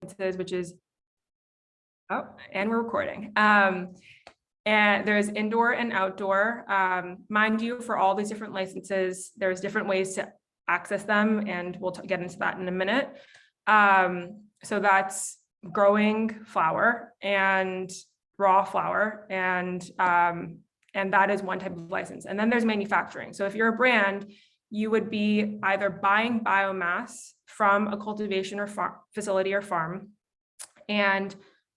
which is, and we're recording. And there's indoor and outdoor. Mind you, for all these different licenses, there's different ways to access them, and we'll get into that in a minute. So that's growing flower and raw flower, and that is one type of license. And then there's manufacturing. So if you're a brand, you would be either buying biomass from a cultivation or facility or farm, and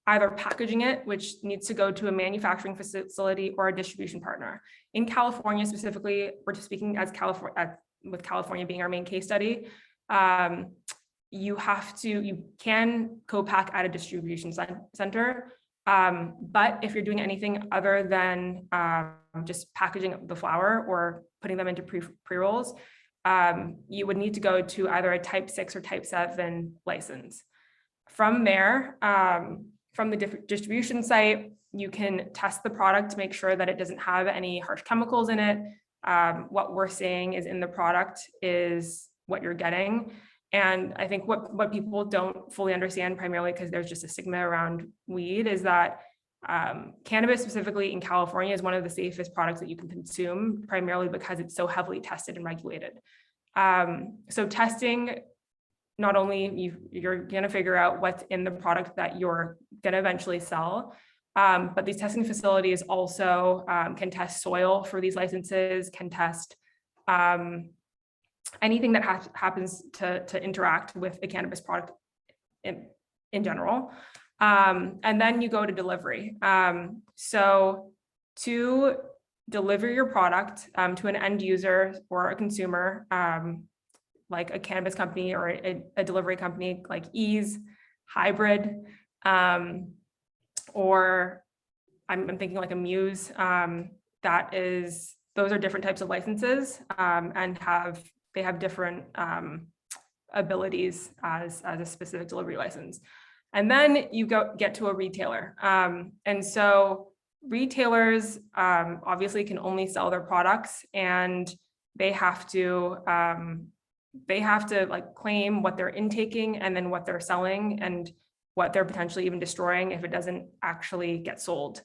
either packaging it, which needs to go to a manufacturing facility or a distribution partner. In California specifically, we're just speaking as California, with California being our main case study, you can co-pack at a distribution center. But if you're doing anything other than just packaging the flower or putting them into pre-rolls, you would need to go to either a type 6 or type 7 license. From there, from the distribution site, you can test the product to make sure that it doesn't have any harsh chemicals in it. What we're seeing is in the product is what you're getting. And I think what people don't fully understand, primarily because there's just a stigma around weed, is that cannabis, specifically in California, is one of the safest products that you can consume, primarily because it's so heavily tested and regulated. So testing, not only you're going to figure out what's in the product that you're going to eventually sell, but these testing facilities also can test soil for these licenses, can test anything that happens to interact with a cannabis product in general. And then you go to delivery. So to deliver your product to an end user or a consumer, like a cannabis company or a delivery company like Ease, Hybrid, or I'm thinking like a Muse, those are different types of licenses, and they have different abilities as a specific delivery license. And then you get to a retailer. And so retailers obviously can only sell their products, and they have to like claim what they're intaking and then what they're selling and what they're potentially even destroying if it doesn't actually get sold.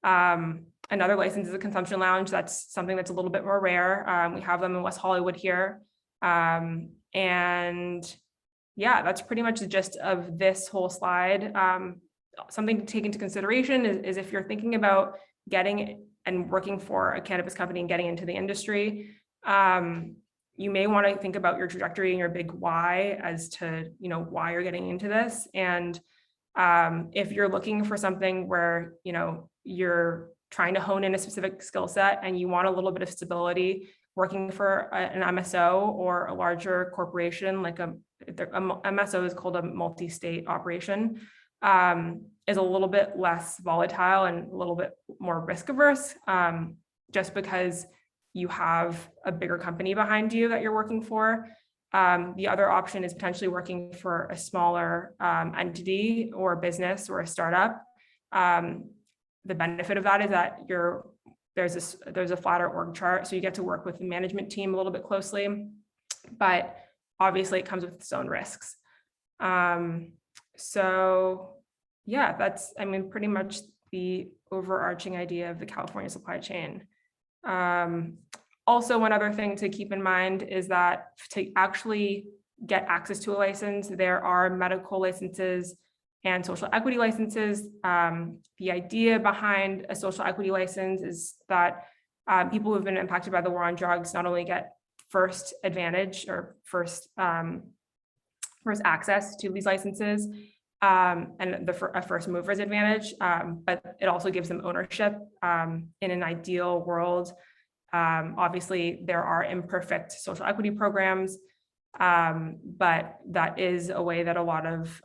Another license is a consumption lounge. That's something that's a little bit more rare. We have them in West Hollywood here. And yeah, that's pretty much the gist of this whole slide. Something to take into consideration is if you're thinking about getting and working for a cannabis company and getting into the industry, you may want to think about your trajectory and your big why as to, why you're getting into this. And if you're looking for something where, you're trying to hone in a specific skill set and you want a little bit of stability, working for an MSO or a larger corporation, like a MSO is called a multi-state operation, is a little bit less volatile and a little bit more risk averse, just because you have a bigger company behind you that you're working for. The other option is potentially working for a smaller entity or business or a startup. The benefit of that is that there's a flatter org chart, so you get to work with the management team a little bit closely, but obviously it comes with its own risks. So yeah, that's, pretty much the overarching idea of the California supply chain. Also, one other thing to keep in mind is that to actually get access to a license, there are medical licenses and social equity licenses. The idea behind a social equity license is that people who have been impacted by the war on drugs not only get first advantage or first access to these licenses and a first mover's advantage, but it also gives them ownership. In an ideal world, obviously there are imperfect social equity programs, but that is a way that a lot of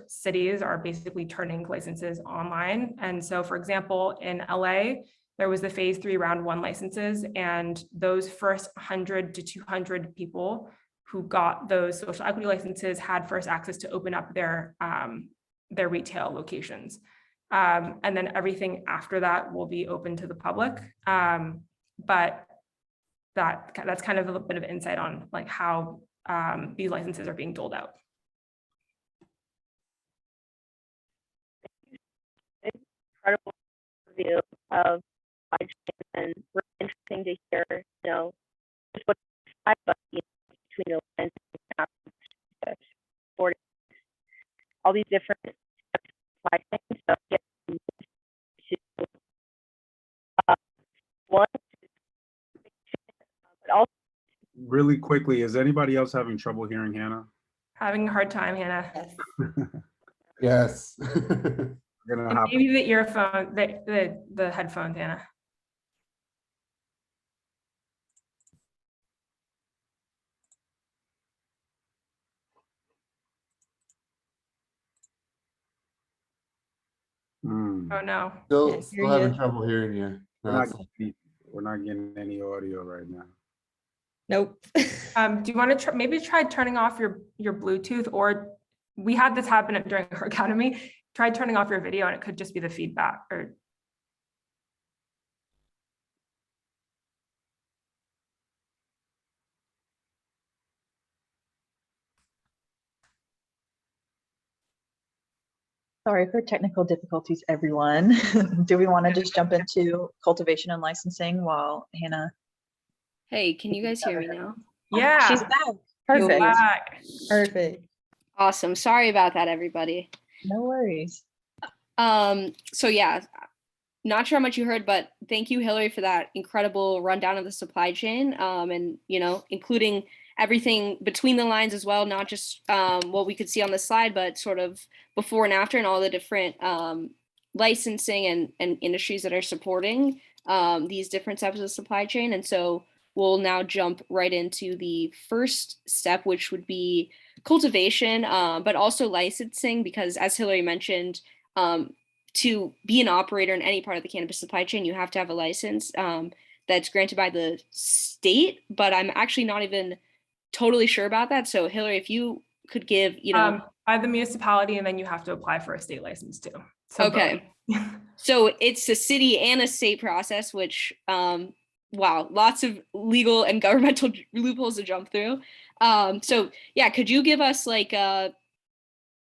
cities are basically turning licenses online. And so, for example, in LA, there was the phase 3 round 1 licenses, and those first 100 to 200 people who got those social equity licenses had first access to open up their retail locations. And then everything after that will be open to the public. But that's kind of a bit of insight on like how these licenses are being doled out. incredible review of supply chain, and really interesting to hear, just what between the lens and all these different supply chains. So yeah, to one, but also Really quickly, is anybody else having trouble hearing Hannah? Having a hard time, Hannah. Yes. We're gonna And hop. maybe the earphone, the headphones, Hannah. Hmm. Oh no. Still having trouble hearing you. We're not getting any audio right now. Nope. Do you want to maybe try turning off your Bluetooth, or we had this happen during our academy. Try turning off your video and it could just be the feedback. Or Sorry for technical difficulties, everyone. Do we want to just jump into cultivation and licensing while Hannah? Hey, can you guys hear me now? yeah, She's back. she's Perfect. back. Perfect. Awesome. Sorry about that, everybody. No worries. So yeah, not sure how much you heard, but thank you, Hilary, for that incredible rundown of the supply chain, and including everything between the lines as well, not just what we could see on the slide, but sort of before and after, and all the different licensing and industries that are supporting these different steps of the supply chain. And so we'll now jump right into the first step, which would be cultivation, but also licensing, because as Hilary mentioned, to be an operator in any part of the cannabis supply chain, you have to have a license that's granted by the state, but I'm actually not even totally sure about that. So Hilary, if you could give, By the municipality, and then you have to apply for a state license too. So okay. So it's a city and a state process, which, wow, lots of legal and governmental loopholes to jump through. So yeah, could you give us like a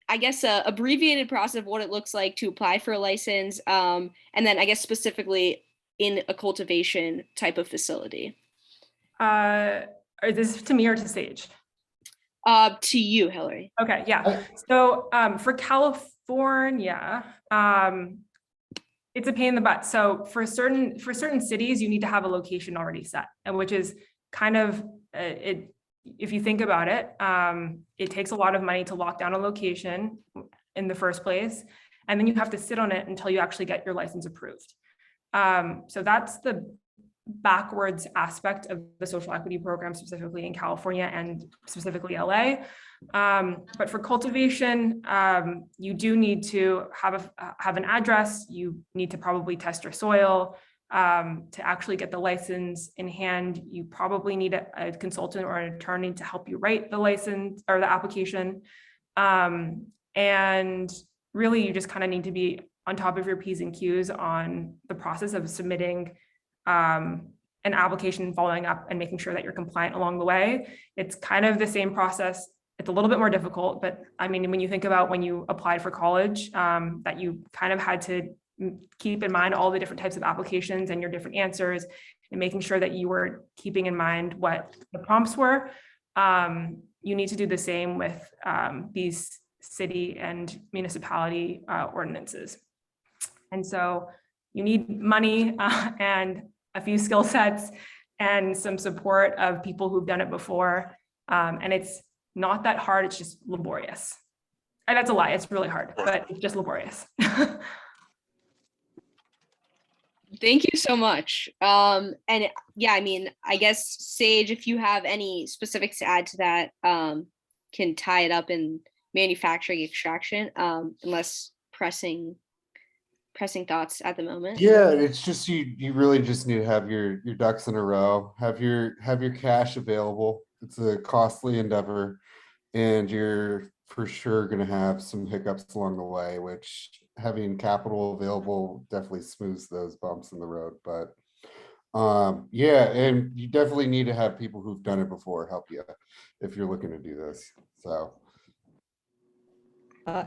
abbreviated process of what it looks like to apply for a license, and then I guess specifically in a cultivation type of facility? Is this to me or to Sage? To you, Hilary. Okay, yeah. So for California, it's a pain in the butt. So for certain cities, you need to have a location already set, and which is kind of it. If you think about it, it takes a lot of money to lock down a location in the first place, and then you have to sit on it until you actually get your license approved. So that's the backwards aspect of the social equity program, specifically in California and specifically LA. But for cultivation, you do need to have an address. You need to probably test your soil. To actually get the license in hand, you probably need a consultant or an attorney to help you write the license or the application. And really, you just kind of need to be on top of your P's and Q's on the process of submitting an application, following up and making sure that you're compliant along the way. It's kind of the same process. It's a little bit more difficult, but I mean, when you think about when you applied for college, that you kind of had to keep in mind all the different types of applications and your different answers, and making sure that you were keeping in mind what the prompts were. You need to do the same with these city and municipality ordinances. And so you need money and a few skill sets and some support of people who've done it before. And it's not that hard, it's just laborious. And that's a lie, it's really hard, but it's just laborious. Thank you so much. And yeah, I mean, I guess Sage, if you have any specifics to add to that, can tie it up in manufacturing extraction, unless pressing thoughts at the moment. Yeah, it's just you really just need to have your ducks in a row, have your cash available. It's a costly endeavor, and you're for sure going to have some hiccups along the way, which having capital available definitely smooths those bumps in the road. But yeah, and you definitely need to have people who've done it before help you if you're looking to do this. So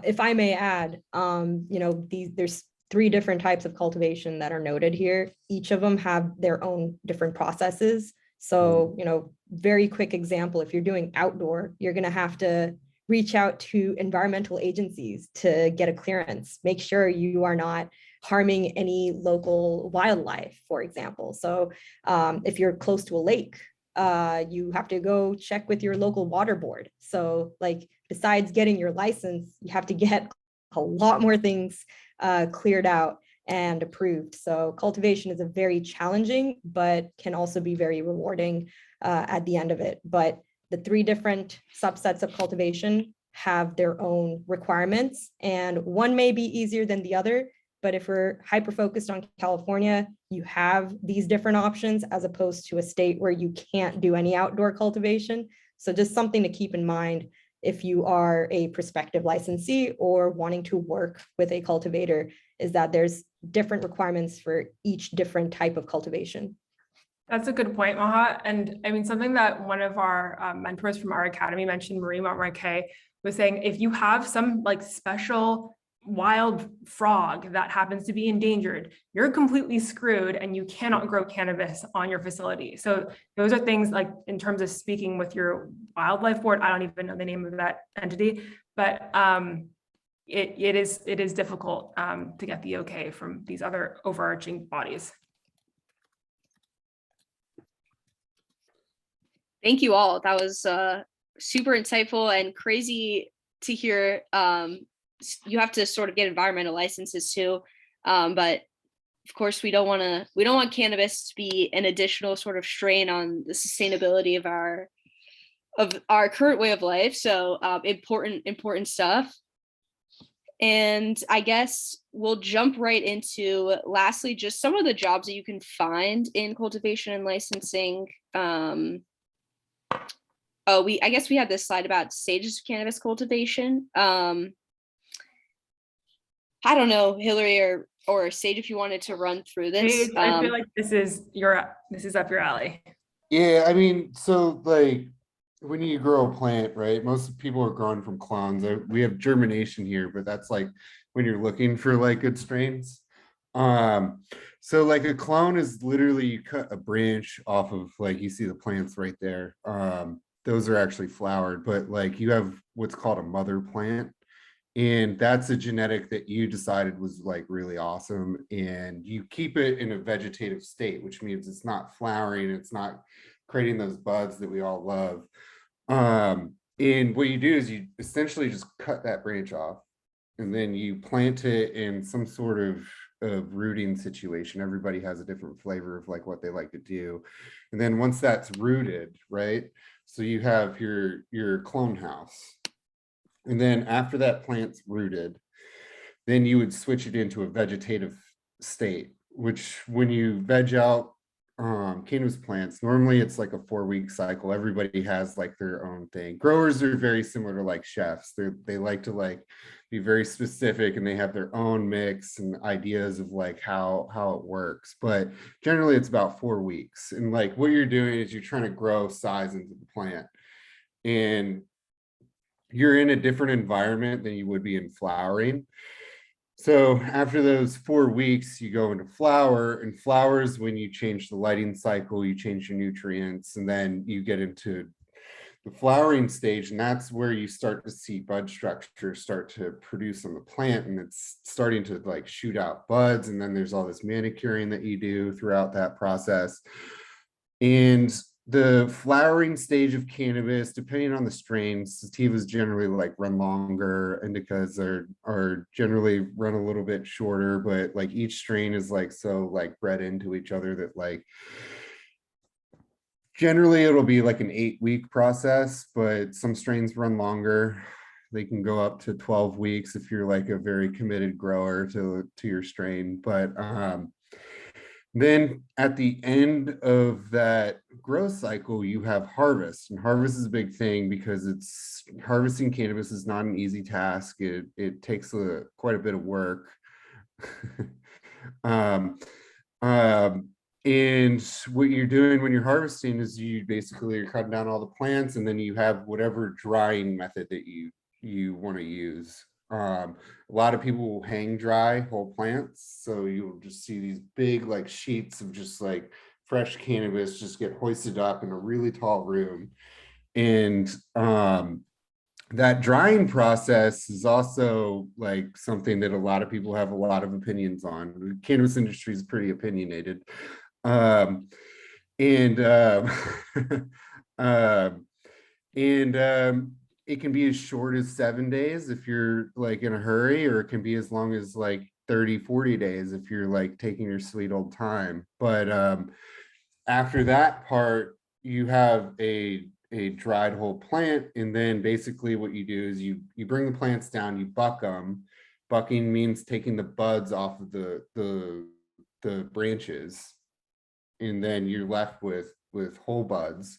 if I may add, there's 3 different types of cultivation that are noted here. Each of them have their own different processes. So, very quick example, if you're doing outdoor, you're going to have to reach out to environmental agencies to get a clearance. Make sure you are not harming any local wildlife, for example. So if you're close to a lake, you have to go check with your local water board. So like, besides getting your license, you have to get a lot more things cleared out and approved. So cultivation is a very challenging, but can also be very rewarding at the end of it. But the 3 different subsets of cultivation have their own requirements, and one may be easier than the other. But if we're hyper-focused on California, you have these different options as opposed to a state where you can't do any outdoor cultivation. So just something to keep in mind if you are a prospective licensee or wanting to work with a cultivator, is that there's different requirements for each different type of cultivation. That's a good point, Maha. And I mean, something that one of our mentors from our academy mentioned, Marie Montmarquet, was saying, if you have some like special wild frog that happens to be endangered, you're completely screwed and you cannot grow cannabis on your facility. So those are things like, in terms of speaking with your wildlife board, I don't even know the name of that entity, but it is difficult to get the okay from these other overarching bodies. Thank you all. That was super insightful and crazy to hear. You have to sort of get environmental licenses too, but of course we don't want cannabis to be an additional sort of strain on the sustainability of our current way of life. So important stuff. And I guess we'll jump right into, lastly, just some of the jobs that you can find in cultivation and licensing. I guess we have this slide about stages of cannabis cultivation. I don't know, Hilary or Sage, if you wanted to run through this. I feel like this is up your alley. Yeah, I mean, so like when you grow a plant, right? Most people are growing from clones. We have germination here, but that's like when you're looking for like good strains. So like a clone is literally, you cut a branch off of, like, you see the plants right there. Those are actually flowered, but like you have what's called a mother plant. And that's a genetic that you decided was like really awesome. And you keep it in a vegetative state, which means it's not flowering, it's not creating those buds that we all love. And what you do is you essentially just cut that branch off, and then you plant it in some sort of rooting situation. Everybody has a different flavor of like what they like to do. And then once that's rooted, right? So you have your clone house. And then after that plant's rooted, then you would switch it into a vegetative state, which when you veg out cannabis plants, normally it's like a 4-week cycle. Everybody has like their own thing. Growers are very similar to like chefs. They like to like be very specific, and they have their own mix and ideas of like how it works. But generally it's about 4 weeks. And like what you're doing is you're trying to grow size into the plant. And you're in a different environment than you would be in flowering. So after those 4 weeks, you go into flower, and flowers, when you change the lighting cycle, you change your nutrients, and then you get into the flowering stage, and that's where you start to see bud structure start to produce on the plant, and it's starting to like shoot out buds. And then there's all this manicuring that you do throughout that process. And the flowering stage of cannabis, depending on the strains, sativas generally like run longer, indicas are generally run a little bit shorter, but like each strain is like so like bred into each other that like generally it'll be like an 8-week process, but some strains run longer. They can go up to 12 weeks if you're like a very committed grower to your strain. But then at the end of that growth cycle, you have harvest, and harvest is a big thing because harvesting cannabis is not an easy task. It takes quite a bit of work. And what you're doing when you're harvesting is you basically are cutting down all the plants, and then you have whatever drying method that you want to use. A lot of people will hang dry whole plants, so you'll just see these big like sheets of just like fresh cannabis just get hoisted up in a really tall room. And that drying process is also like something that a lot of people have a lot of opinions on. The cannabis industry is pretty opinionated. Um, and um, it can be as short as 7 days if you're like in a hurry, or it can be as long as like 30-40 days if you're like taking your sweet old time. But after that part, you have a dried whole plant, and then basically what you do is you bring the plants down, you buck them. Bucking means taking the buds off of the branches, and then you're left with whole buds.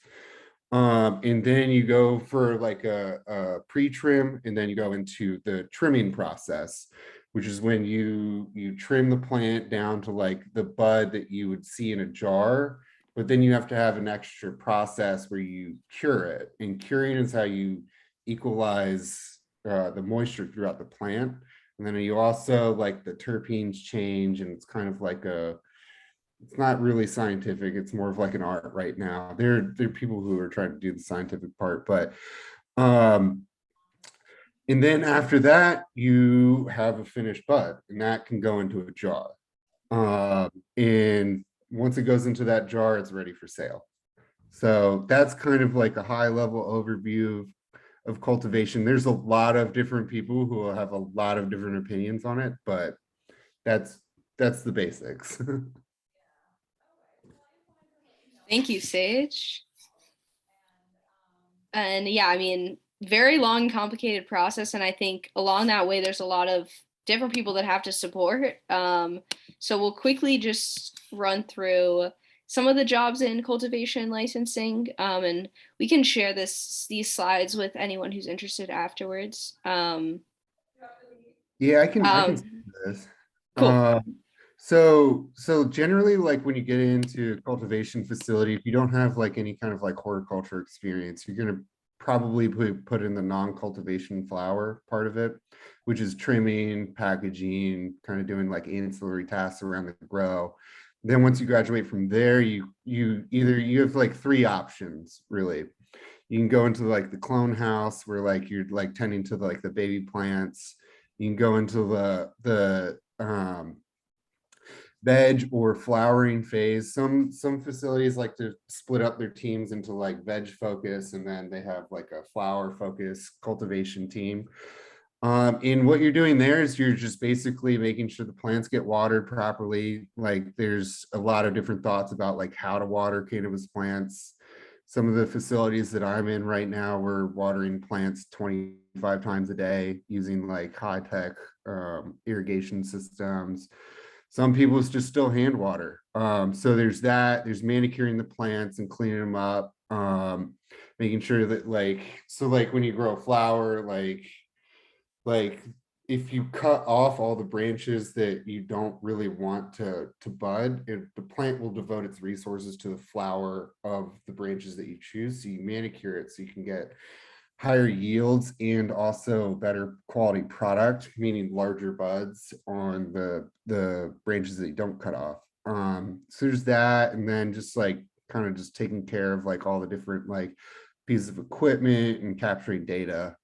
And then you go for like a pre-trim, and then you go into the trimming process, which is when you trim the plant down to like the bud that you would see in a jar. But then you have to have an extra process where you cure it, and curing is how you equalize the moisture throughout the plant. And then you also like the terpenes change, and it's kind of like it's not really scientific. It's more of like an art right now. There are people who are trying to do the scientific part, but and then after that, you have a finished bud, and that can go into a jar. And once it goes into that jar, it's ready for sale. So that's kind of like a high level overview of cultivation. There's a lot of different people who will have a lot of different opinions on it, but that's the basics. Thank you, Sage. And yeah, I mean, very long and complicated process. And I think along that way, there's a lot of different people that have to support. So we'll quickly just run through some of the jobs in cultivation licensing, and we can share these slides with anyone who's interested afterwards. Yeah, I can see this. Cool. So generally, like when you get into cultivation facility, if you don't have like any kind of like horticulture experience, you're gonna probably put in the non-cultivation flower part of it, which is trimming, packaging, kind of doing like ancillary tasks around the grow. Then once you graduate from there, you have like three options really. You can go into like the clone house where like you're like tending to like the baby plants. You can go into the veg or flowering phase. Some facilities like to split up their teams into like veg focus, and then they have like a flower focus cultivation team. And what you're doing there is you're just basically making sure the plants get watered properly. Like there's a lot of different thoughts about like how to water cannabis plants. Some of the facilities that I'm in right now, we're watering plants 25 times a day using like high-tech irrigation systems. Some people it's just still hand water. So there's that. There's manicuring the plants and cleaning them up, making sure that like, so like when you grow a flower, like if you cut off all the branches that you don't really want to bud, the plant will devote its resources to the flower of the branches that you choose. So you manicure it so you can get higher yields and also better quality product, meaning larger buds on the branches that you don't cut off. So there's that, and then just like kind of just taking care of like all the different like pieces of equipment and capturing data.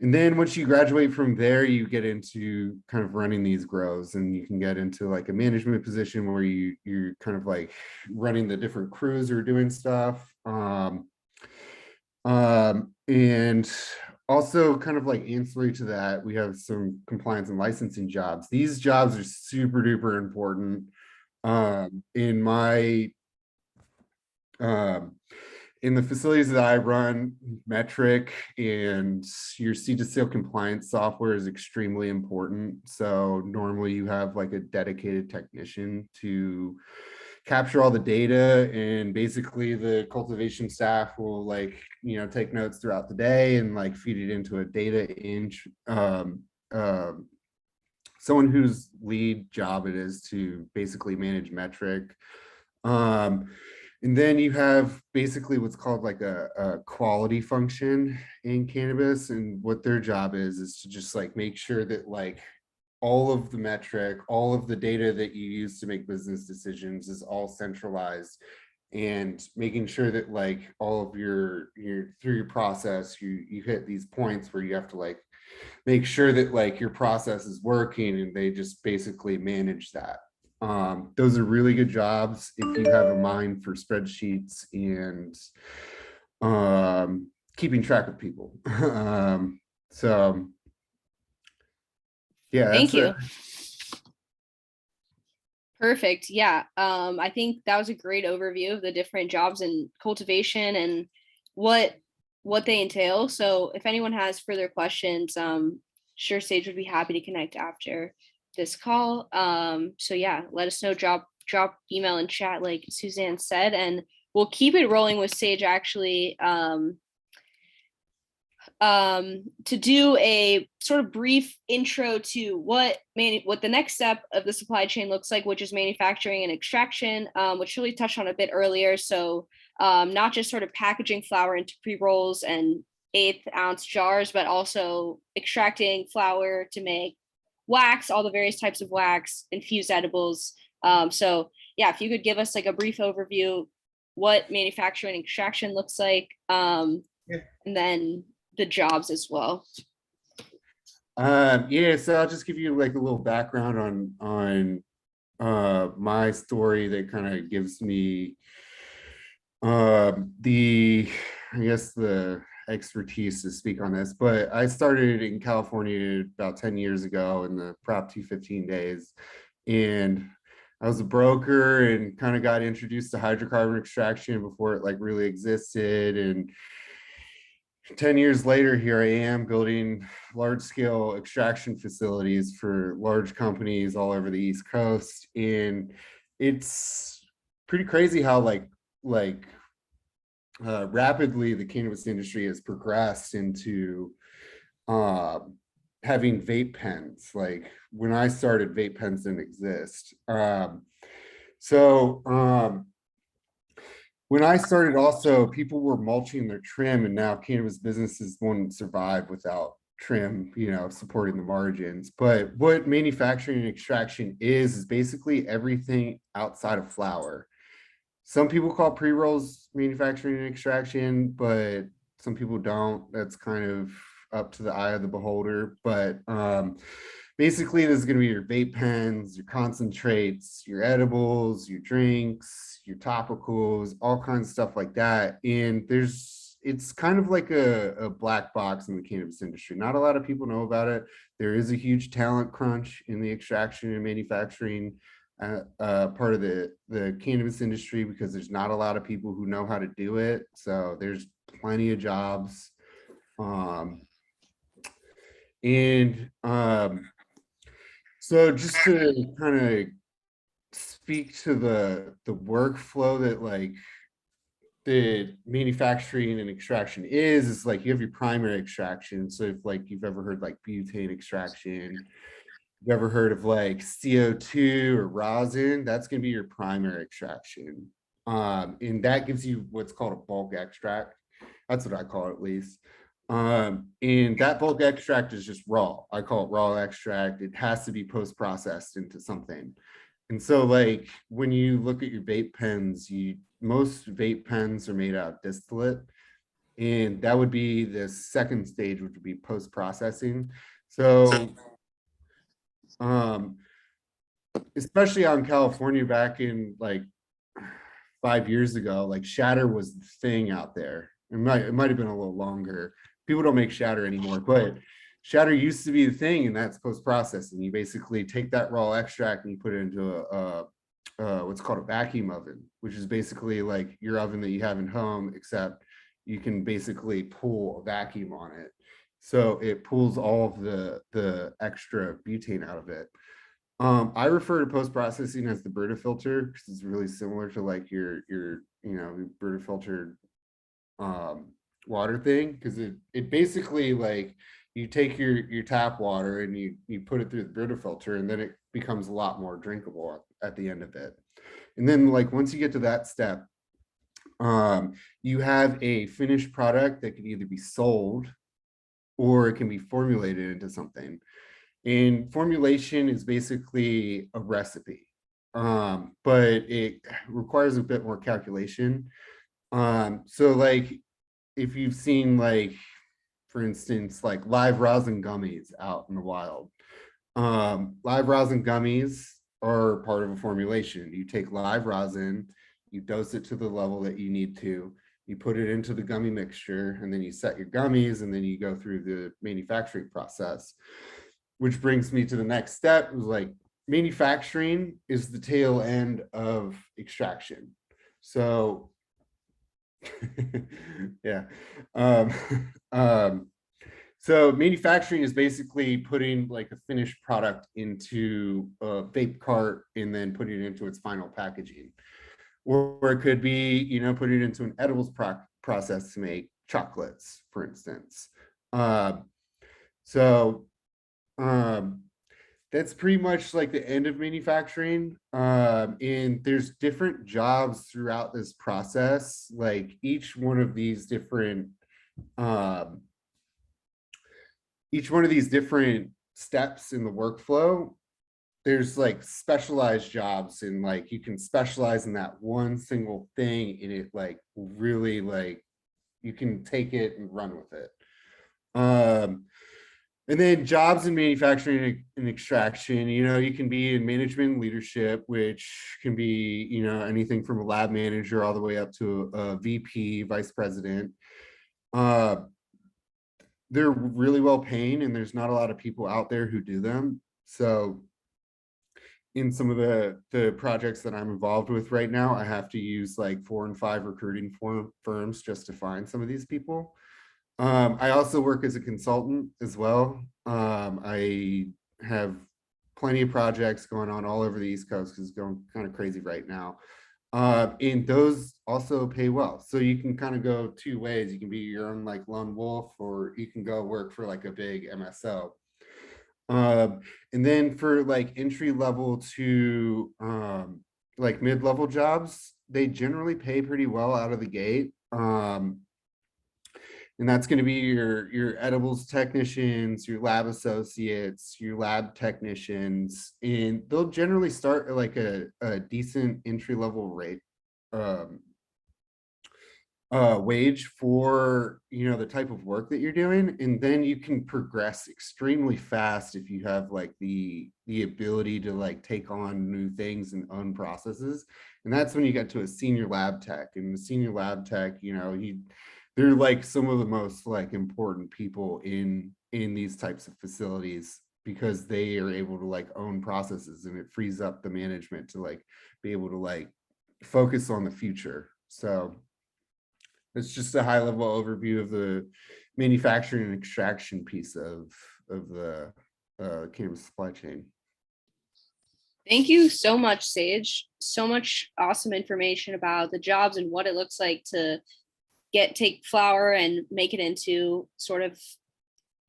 And then once you graduate from there, you get into kind of running these grows, and you can get into like a management position where you're kind of like running the different crews who are doing stuff. And also kind of like ancillary to that, we have some compliance and licensing jobs. These jobs are super duper important. In my in the facilities that I run, metric and your seed to sale compliance software is extremely important. So normally you have like a dedicated technician to capture all the data, and basically the cultivation staff will like, you know, take notes throughout the day and like feed it into a data inch. Someone whose lead job it is to basically manage metric. And then you have basically what's called like a quality function in cannabis. And what their job is to just like make sure that like all of the metric, all of the data that you use to make business decisions is all centralized, and making sure that like all of your through your process, you hit these points where you have to like make sure that like your process is working, and they just basically manage that. Those are really good jobs if you have a mind for spreadsheets and keeping track of people. So yeah, Thank that's you. Perfect. Yeah. I think that was a great overview of the different jobs in cultivation and what they entail. So if anyone has further questions, sure Sage would be happy to connect after this call. So yeah, let us know, drop email and chat like Suzanne said, and we'll keep it rolling with Sage actually. To do a sort of brief intro to what the next step of the supply chain looks like, which is manufacturing and extraction, which really touched on a bit earlier. So not just sort of packaging flower into pre-rolls and 1/8 ounce jars, but also extracting flower to make wax, all the various types of wax, infused edibles. So yeah, if you could give us like a brief overview, what manufacturing and extraction looks like, and then the jobs as well. yeah, so I'll just give you like a little background on my story that kind of gives me the I guess the expertise to speak on this. But I started in California about 10 years ago in the Prop 215 days, and I was a broker and kind of got introduced to hydrocarbon extraction before it like really existed. And 10 years later, here I am building large scale extraction facilities for large companies all over the East Coast. And it's pretty crazy how rapidly the cannabis industry has progressed into having vape pens. Like when I started, vape pens didn't exist. When I started also, people were mulching their trim, and now cannabis businesses won't survive without trim, supporting the margins. But what manufacturing and extraction is basically everything outside of flower. Some people call pre-rolls manufacturing and extraction, but some people don't. That's kind of up to the eye of the beholder. But basically, this is going to be your vape pens, your concentrates, your edibles, your drinks, your topicals, all kinds of stuff like that. And it's kind of like a black box in the cannabis industry. Not a lot of people know about it. There is a huge talent crunch in the extraction and manufacturing part of the cannabis industry, because there's not a lot of people who know how to do it. So there's plenty of jobs. So just to kind of speak to the workflow that like the manufacturing and extraction is like you have your primary extraction. So if like you've ever heard like butane extraction, you've ever heard of like CO2 or rosin, that's going to be your primary extraction. And that gives you what's called a bulk extract. That's what I call it, at least. And that bulk extract is just raw. I call it raw extract. It has to be post-processed into something. And so like when you look at your vape pens, most vape pens are made out of distillate. And that would be the second stage, which would be post-processing. So especially out in California back in like 5 years ago, like shatter was the thing out there. It might have been a little longer. People don't make shatter anymore, but shatter used to be the thing, and that's post-processing. You basically take that raw extract and you put it into what's called a vacuum oven, which is basically like your oven that you have in home, except you can basically pull a vacuum on it. So it pulls all of the extra butane out of it. I refer to post-processing as the Brita filter because it's really similar to like your Brita filtered water thing, because it basically like you take your tap water and you put it through the Brita filter, and then it becomes a lot more drinkable at the end of it. And then like once you get to that step, You have a finished product that can either be sold or it can be formulated into something. And formulation is basically a recipe, but it requires a bit more calculation. So like if you've seen like, for instance, like live rosin gummies out in the wild, live rosin gummies are part of a formulation. You take live rosin, you dose it to the level that you need to, you put it into the gummy mixture, and then you set your gummies, and then you go through the manufacturing process. Which brings me to the next step, is like manufacturing is the tail end of extraction. So yeah. So manufacturing is basically putting like a finished product into a vape cart and then putting it into its final packaging. Or it could be, you know, putting it into an edibles process to make chocolates, for instance. So that's pretty much like the end of manufacturing. And there's different jobs throughout this process. Like each one of these different steps in the workflow, there's like specialized jobs, and like you can specialize in that one single thing, and it like really like you can take it and run with it. And then jobs in manufacturing and extraction, you know, you can be in management and leadership, which can be, you know, anything from a lab manager all the way up to a VP, vice president. They're really well paying, and there's not a lot of people out there who do them. So in some of the projects that I'm involved with right now, I have to use like 4 and 5 recruiting firms just to find some of these people. I also work as a consultant as well. I have plenty of projects going on all over the East Coast because it's going kind of crazy right now. And those also pay well. So you can kind of go 2 ways. You can be your own like lone wolf, or you can go work for like a big MSO. And then for like entry level to like mid-level jobs, they generally pay pretty well out of the gate. And that's going to be your edibles technicians, your lab associates, your lab technicians, and they'll generally start at like a decent entry level rate wage for, you know, the type of work that you're doing. And then you can progress extremely fast if you have like the ability to like take on new things and own processes. And that's when you get to a senior lab tech. And the senior lab tech, you know, they're like some of the most like important people in these types of facilities, because they are able to like own processes, and it frees up the management to like be able to like focus on the future. So it's just a high level overview of the manufacturing and extraction piece of the cannabis supply chain. Thank you so much, Sage. So much awesome information about the jobs and what it looks like to take flower and make it into sort of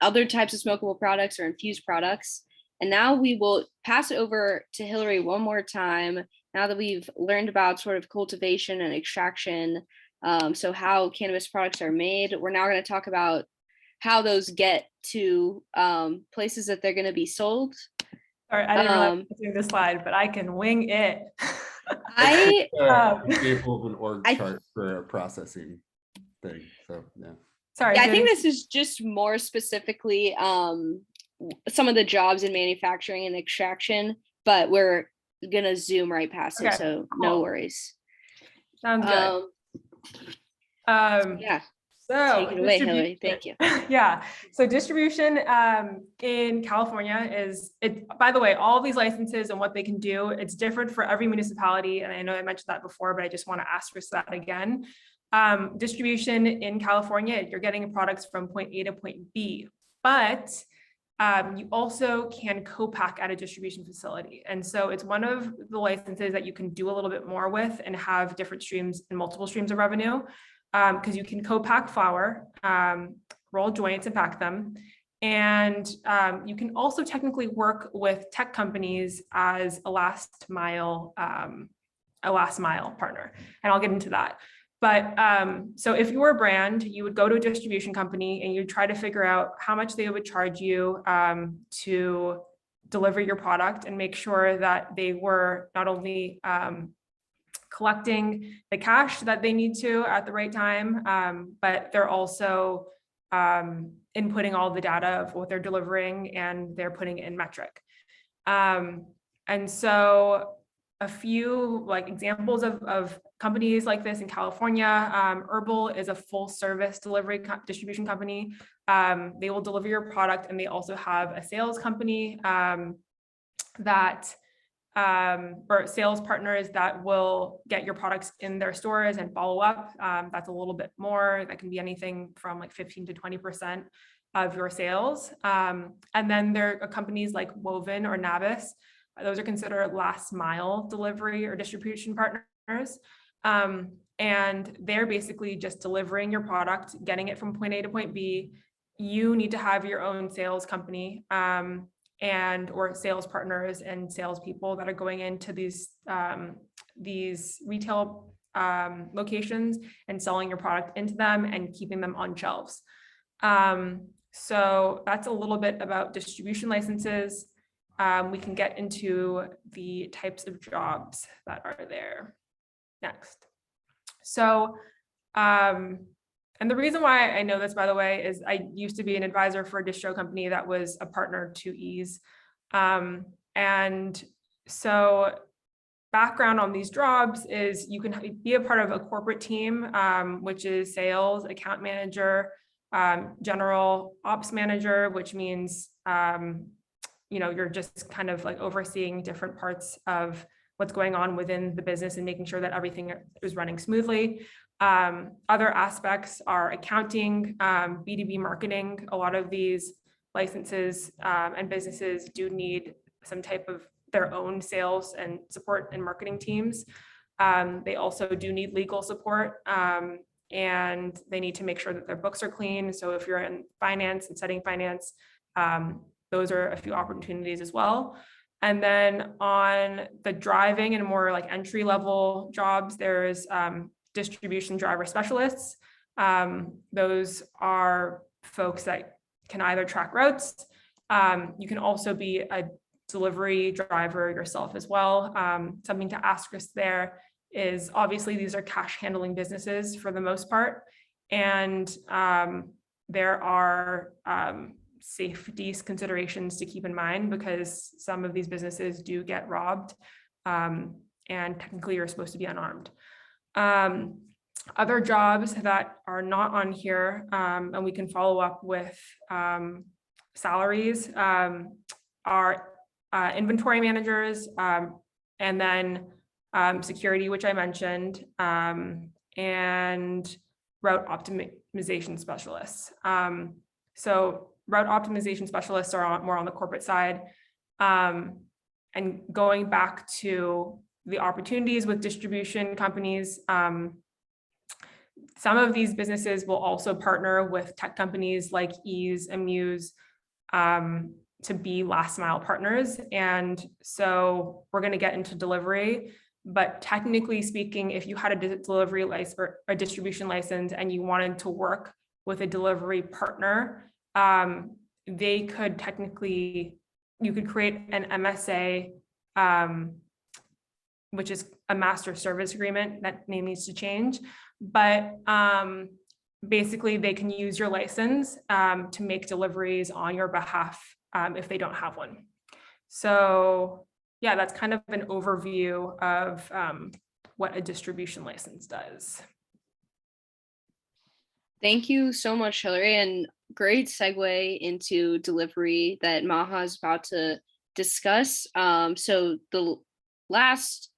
other types of smokable products or infused products. And now we will pass it over to Hilary one more time, now that we've learned about sort of cultivation and extraction, so how cannabis products are made. We're now going to talk about how those get to places that they're going to be sold. Sorry, I didn't realize I was doing this slide, but I can wing it. Example of an org chart for a processing thing. So yeah. Sorry. Yeah, I think this is just more specifically some of the jobs in manufacturing and extraction, but we're gonna zoom right past it, so cool. No worries. Sounds good. Yeah. So take it away, Hilary. Thank you. Yeah. So distribution in California is it. By the way, all these licenses and what they can do, it's different for every municipality. And I know I mentioned that before, but I just want to asterisk that again. Distribution in California, you're getting products from point A to point B, but you also can co-pack at a distribution facility. And so it's one of the licenses that you can do a little bit more with and have different streams and multiple streams of revenue, because you can co-pack flower, roll joints and pack them. And you can also technically work with tech companies as a last mile partner. And I'll get into that. So if you were a brand, you would go to a distribution company and you'd try to figure out how much they would charge you to deliver your product, and make sure that they were not only collecting the cash that they need to at the right time, but they're also inputting all the data of what they're delivering, and they're putting it in metric. And so a few like examples of companies like this in California, Herbal is a full service delivery distribution company. They will deliver your product, and they also have a sales company or sales partners that will get your products in their stores and follow up. That's a little bit more. That can be anything from like 15 to 20% of your sales. And then there are companies like Winn or Cannabis. Those are considered last mile delivery or distribution partners. And they're basically just delivering your product, getting it from point A to point B. You need to have your own sales company or sales partners and salespeople that are going into these retail locations and selling your product into them and keeping them on shelves. So that's a little bit about distribution licenses. We can get into the types of jobs that are there next. So, and the reason why I know this, by the way, is I used to be an advisor for a distro company that was a partner to Ease. And so background on these jobs is you can be a part of a corporate team, which is sales, account manager, general ops manager, which means you're just kind of like overseeing different parts of what's going on within the business and making sure that everything is running smoothly. Other aspects are accounting, B2B marketing. A lot of these licenses and businesses do need some type of their own sales and support and marketing teams. They also do need legal support, and they need to make sure that their books are clean. So if you're in finance and setting finance, those are a few opportunities as well. And then on the driving and more like entry level jobs, there's distribution driver specialists. Those are folks that can either track routes. You can also be a delivery driver yourself as well. Something to asterisk there is obviously these are cash handling businesses for the most part. And there are safety considerations to keep in mind, because some of these businesses do get robbed, and technically you're supposed to be unarmed. Other jobs that are not on here, and we can follow up with salaries, are inventory managers, and then security, which I mentioned, and route optimization specialists. So route optimization specialists are more on the corporate side. And going back to the opportunities with distribution companies, some of these businesses will also partner with tech companies like Ease and Muse to be last mile partners. And so we're going to get into delivery, but technically speaking, if you had a delivery license or a distribution license and you wanted to work with a delivery partner, they could technically, you could create an MSA, which is a master service agreement. That name needs to change, but basically they can use your license to make deliveries on your behalf if they don't have one. So yeah, that's kind of an overview of what a distribution license does. Thank you so much, Hilary, and great segue into delivery that Maha is about to discuss. So the last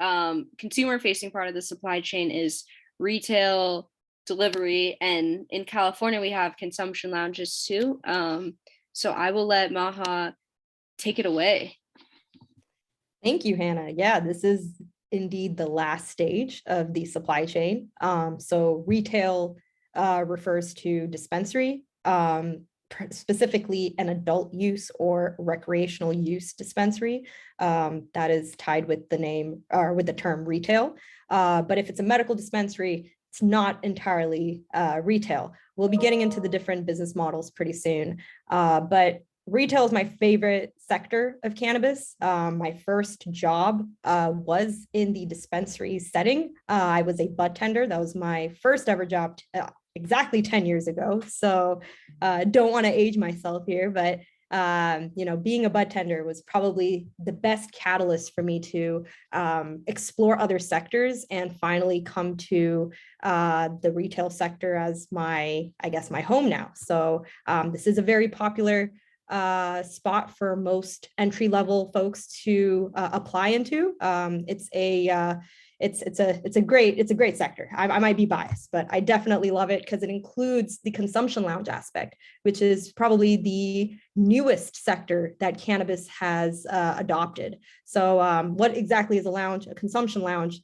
consumer-facing part of the supply chain is retail delivery, and in California we have consumption lounges too. So I will let Maha take it away. Thank you, Hannah. Yeah, this is indeed the last stage of the supply chain. So retail refers to dispensary, specifically an adult use or recreational use dispensary that is tied with the name or with the term retail. But if it's a medical dispensary, it's not entirely retail. We'll be getting into the different business models pretty soon, but retail is my favorite sector of cannabis. My first job was in the dispensary setting. I was a bud tender. That was my first ever job exactly 10 years ago. So don't want to age myself here, but being a bud tender was probably the best catalyst for me to explore other sectors and finally come to the retail sector as my home now. So this is a very popular spot for most entry-level folks to apply into. It's a great sector. I might be biased, but I definitely love it because it includes the consumption lounge aspect, which is probably the newest sector that cannabis has adopted. So what exactly is a lounge? A consumption lounge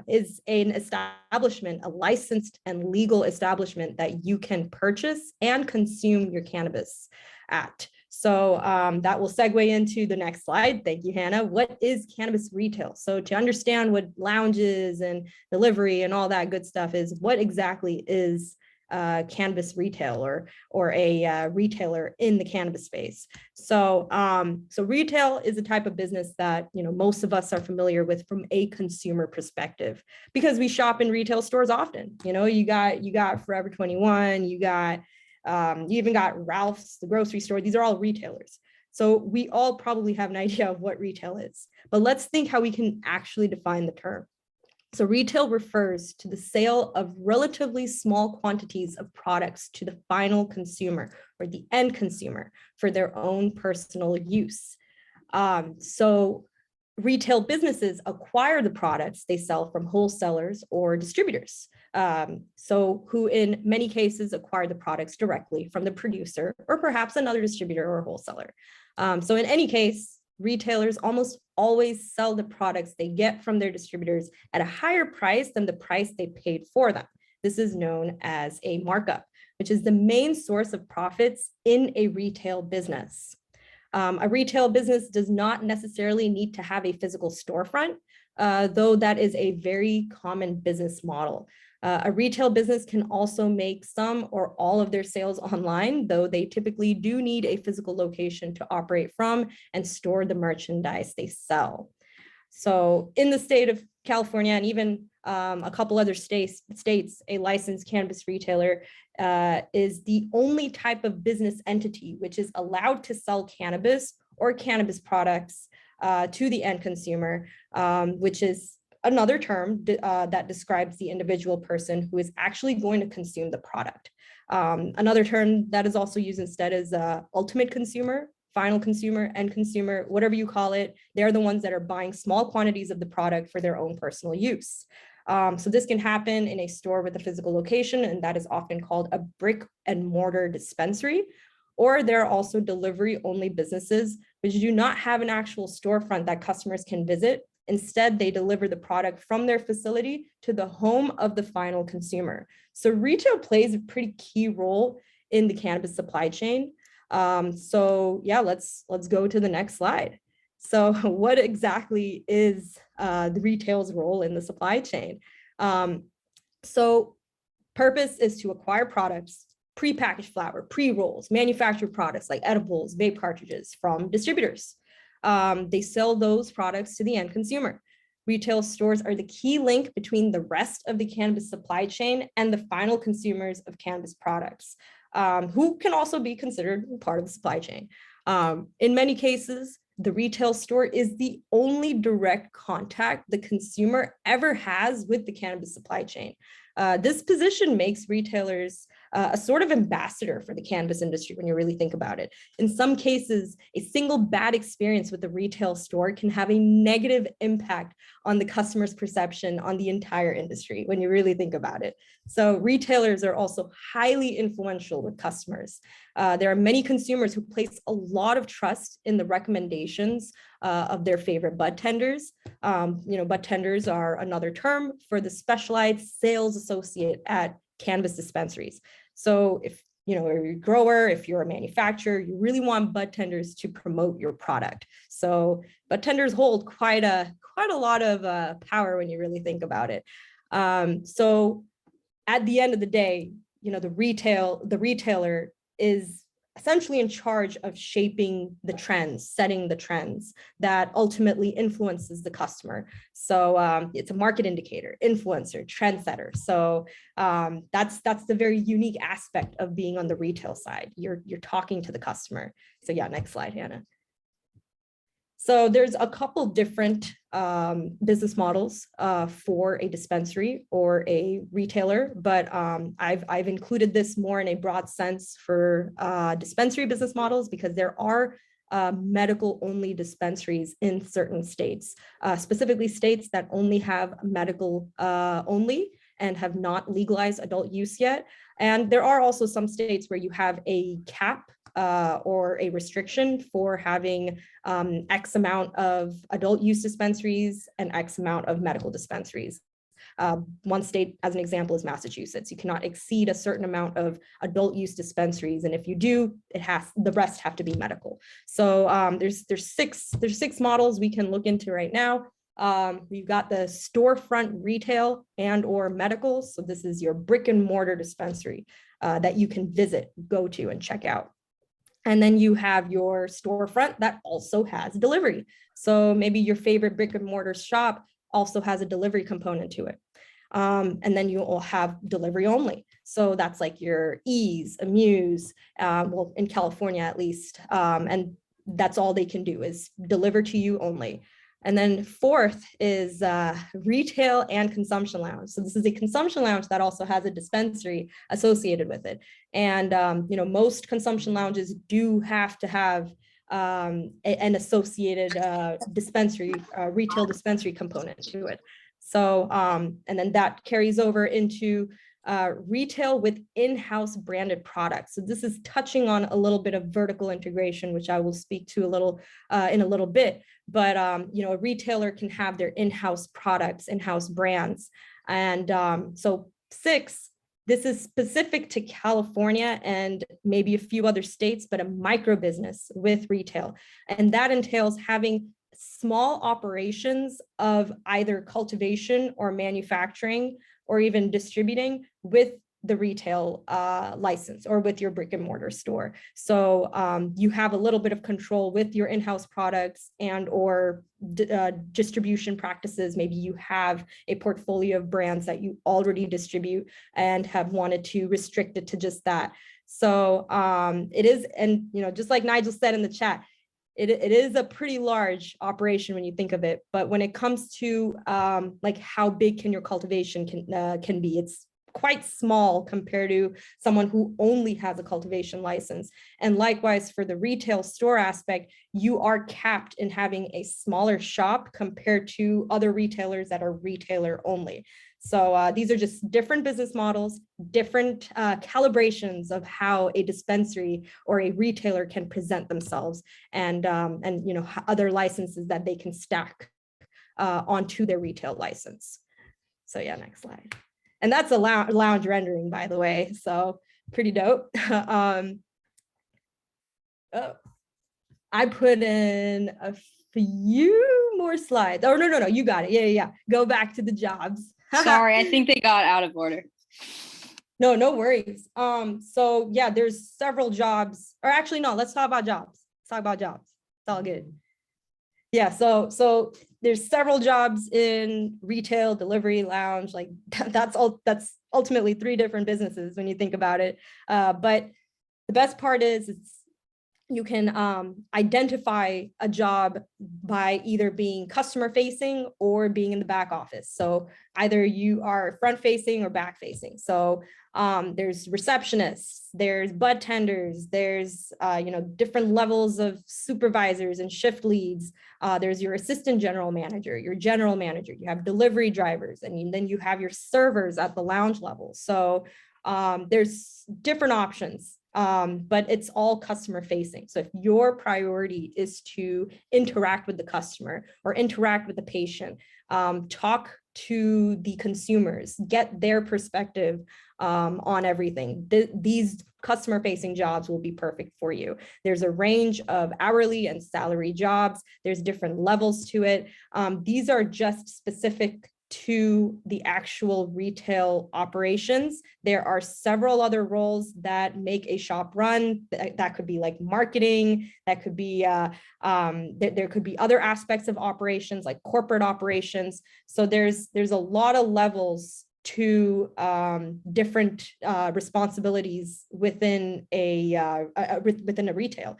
is an establishment, a licensed and legal establishment that you can purchase and consume your cannabis at. So that will segue into the next slide. Thank you, Hannah. What is cannabis retail? So to understand what lounges and delivery and all that good stuff is, what exactly is cannabis retail or a retailer in the cannabis space? So retail is a type of business that most of us are familiar with from a consumer perspective because we shop in retail stores often. You got Forever 21, you even got Ralph's, the grocery store. These are all retailers. So we all probably have an idea of what retail is, but let's think how we can actually define the term. So retail refers to the sale of relatively small quantities of products to the final consumer or the end consumer for their own personal use. So retail businesses acquire the products they sell from wholesalers or distributors. So who in many cases acquire the products directly from the producer or perhaps another distributor or wholesaler. So in any case, retailers almost always sell the products they get from their distributors at a higher price than the price they paid for them. This is known as a markup, which is the main source of profits in a retail business. A retail business does not necessarily need to have a physical storefront, though that is a very common business model. A retail business can also make some or all of their sales online, though they typically do need a physical location to operate from and store the merchandise they sell. So in the state of California and even a couple other states, a licensed cannabis retailer is the only type of business entity which is allowed to sell cannabis or cannabis products to the end consumer, which is another term that describes the individual person who is actually going to consume the product. Another term that is also used instead is ultimate consumer, final consumer, end consumer, whatever you call it. They're the ones that are buying small quantities of the product for their own personal use. So this can happen in a store with a physical location, and that is often called a brick and mortar dispensary. Or there are also delivery only businesses which do not have an actual storefront that customers can visit. Instead, they deliver the product from their facility to the home of the final consumer. So retail plays a pretty key role in the cannabis supply chain. So yeah, let's go to the next slide. So what exactly is the retail's role in the supply chain? So purpose is to acquire products, prepackaged flower, pre-rolls, manufactured products like edibles, vape cartridges from distributors. They sell those products to the end consumer. Retail stores are the key link between the rest of the cannabis supply chain and the final consumers of cannabis products, who can also be considered part of the supply chain. In many cases, the retail store is the only direct contact the consumer ever has with the cannabis supply chain. This position makes retailers a sort of ambassador for the cannabis industry when you really think about it. In some cases, a single bad experience with the retail store can have a negative impact on the customer's perception on the entire industry when you really think about it. So retailers are also highly influential with customers. There are many consumers who place a lot of trust in the recommendations of their favorite bud tenders. Bud tenders are another term for the specialized sales associate at cannabis dispensaries. So if you're a grower, if you're a manufacturer, you really want bud tenders to promote your product. So bud tenders hold quite a lot of power when you really think about it. So at the end of the day, you know, the retailer is essentially in charge of shaping the trends, setting the trends that ultimately influences the customer. So it's a market indicator, influencer, trendsetter. So that's the very unique aspect of being on the retail side. You're talking to the customer. So yeah, next slide, Hannah. So there's a couple different business models for a dispensary or a retailer, but I've included this more in a broad sense for dispensary business models because there are medical only dispensaries in certain states, specifically states that only have medical only and have not legalized adult use yet. And there are also some states where you have a cap or a restriction for having X amount of adult use dispensaries and X amount of medical dispensaries. One state, as an example, is Massachusetts. You cannot exceed a certain amount of adult use dispensaries, and if you do, the rest have to be medical. So there's six models we can look into right now. We've got the storefront retail and or medical. So this is your brick and mortar dispensary that you can visit, go to, and check out. And then you have your storefront that also has delivery. So maybe your favorite brick and mortar shop also has a delivery component to it. And then you will have delivery only. So that's like your Ease, Amuse, well, in California at least. And that's all they can do is deliver to you only. And then fourth is retail and consumption lounge. So this is a consumption lounge that also has a dispensary associated with it. And you know, most consumption lounges do have to have an associated dispensary, retail dispensary component to it. So and then that carries over into retail with in-house branded products. So this is touching on a little bit of vertical integration, which I will speak to a little in a little bit. But you know, a retailer can have their in-house products, in-house brands. And so 6, this is specific to California and maybe a few other states, but a micro business with retail. And that entails having small operations of either cultivation or manufacturing or even distributing with the retail license or with your brick and mortar store. So you have a little bit of control with your in-house products and or distribution practices. Maybe you have a portfolio of brands that you already distribute and have wanted to restrict it to just that. So it is, and you know, just like Nigel said in the chat, it is a pretty large operation when you think of it. But when it comes to like how big can your cultivation can be, it's quite small compared to someone who only has a cultivation license. And likewise for the retail store aspect, you are capped in having a smaller shop compared to other retailers that are retailer only. So these are just different business models, different calibrations of how a dispensary or a retailer can present themselves, and you know, other licenses that they can stack onto their retail license. So yeah, next slide. And that's a lounge rendering, by the way, so pretty dope. I put in a few more slides. Oh, no, you got it. Yeah. Go back to the jobs. Sorry, I think they got out of order. No worries. So yeah, there's several jobs, or actually, no, let's talk about jobs. Let's talk about jobs. It's all good. Yeah, so there's several jobs in retail, delivery, lounge, like that's ultimately 3 different businesses when you think about it. But the best part is you can identify a job by either being customer facing or being in the back office. So either you are front facing or back facing. So there's receptionists, there's bud tenders, there's you know, different levels of supervisors and shift leads. There's your assistant general manager, your general manager, you have delivery drivers, and then you have your servers at the lounge level. So there's different options. But it's all customer facing. So if your priority is to interact with the customer or interact with the patient, talk to the consumers, get their perspective on everything, these customer facing jobs will be perfect for you. There's a range of hourly and salary jobs. There's different levels to it. These are just specific to the actual retail operations. There are several other roles that make a shop run. That could be like marketing, that could be, there could be other aspects of operations like corporate operations. So there's a lot of levels to different responsibilities within a retail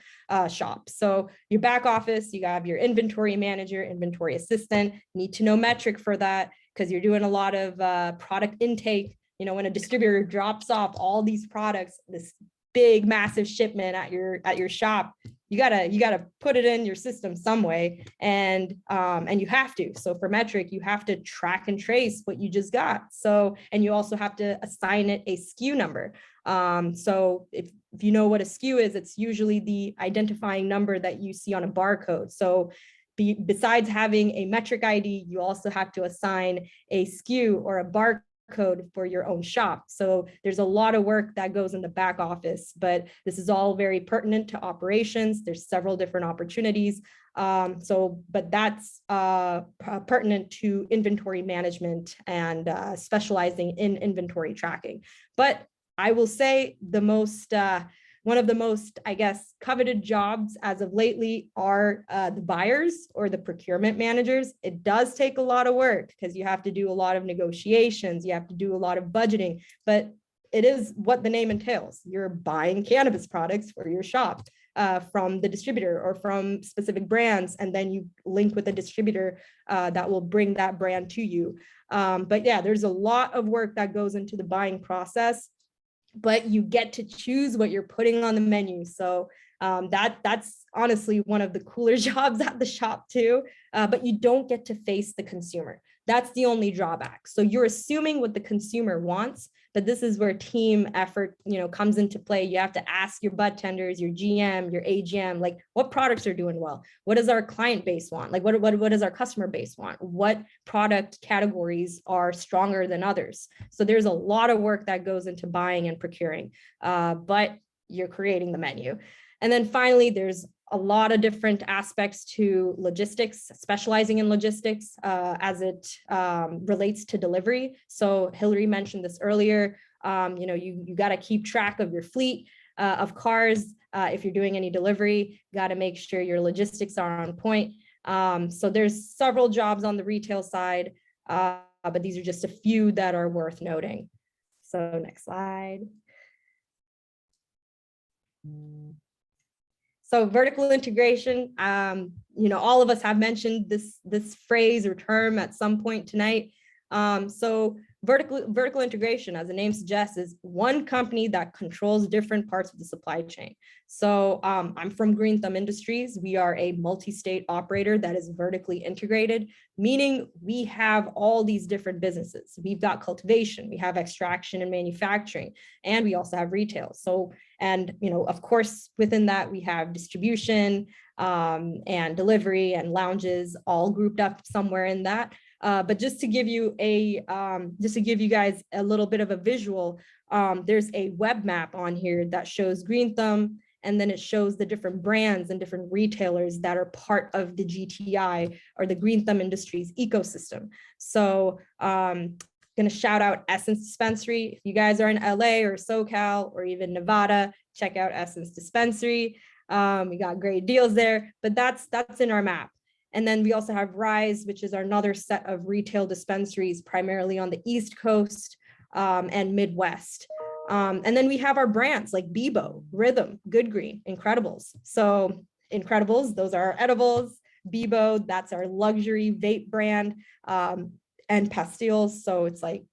shop. So your back office, you have your inventory manager, inventory assistant, need to know metric for that because you're doing a lot of product intake. You know, when a distributor drops off all these products, this big massive shipment at your shop, you gotta put it in your system some way, and you have to. So for metric, you have to track and trace what you just got. So, and you also have to assign it a SKU number. So if you know what a SKU is, it's usually the identifying number that you see on a barcode. So besides having a metric ID, you also have to assign a SKU or a barcode for your own shop. So there's a lot of work that goes in the back office, but this is all very pertinent to operations. There's several different opportunities. But that's pertinent to inventory management and specializing in inventory tracking. But I will say one of the most, I guess, coveted jobs as of lately are the buyers or the procurement managers. It does take a lot of work because you have to do a lot of negotiations, you have to do a lot of budgeting, but it is what the name entails. You're buying cannabis products for your shop from the distributor or from specific brands, and then you link with a distributor that will bring that brand to you. But yeah, there's a lot of work that goes into the buying process, but you get to choose what you're putting on the menu. So that's honestly one of the cooler jobs at the shop too, but you don't get to face the consumer. That's the only drawback. So you're assuming what the consumer wants, but this is where team effort, comes into play. You have to ask your bud tenders, your GM, your AGM, like what products are doing well? What does our client base want? Like what does our customer base want? What product categories are stronger than others? So there's a lot of work that goes into buying and procuring, but you're creating the menu. And then finally, there's a lot of different aspects to logistics, specializing in logistics as it relates to delivery. So Hilary mentioned this earlier. You got to keep track of your fleet of cars. If you're doing any delivery, got to make sure your logistics are on point. So there's several jobs on the retail side, but these are just a few that are worth noting. So next slide. So vertical integration, all of us have mentioned this phrase or term at some point tonight. So vertical integration, as the name suggests, is one company that controls different parts of the supply chain. So I'm from Green Thumb Industries. We are a multi-state operator that is vertically integrated, meaning we have all these different businesses. We've got cultivation, we have extraction and manufacturing, and we also have retail. So, and of course, within that we have distribution and delivery and lounges all grouped up somewhere in that. But just to give you guys a little bit of a visual, there's a web map on here that shows Green Thumb, and then it shows the different brands and different retailers that are part of the GTI or the Green Thumb Industries ecosystem. So going to shout out Essence Dispensary. If you guys are in LA or SoCal or even Nevada, check out Essence Dispensary. We got great deals there, but that's in our map. And then we also have Rise, which is another set of retail dispensaries, primarily on the East Coast and Midwest. And then we have our brands like Bebo, Rhythm, Good Green, Incredibles. So Incredibles, those are our edibles. Bebo, that's our luxury vape brand, and pastilles. So it's like,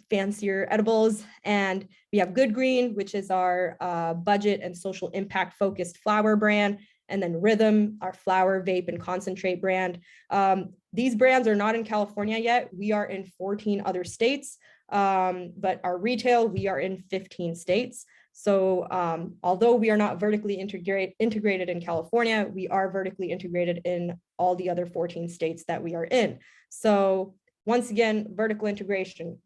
fancier edibles. And we have Good Green, which is our budget and social impact focused flower brand. And then Rhythm, our flower, vape, and concentrate brand. These brands are not in California yet. We are in 14 other states, but our retail, we are in 15 states. So although we are not vertically integrated in California, we are vertically integrated in all the other 14 states that we are in. So once again, vertical integration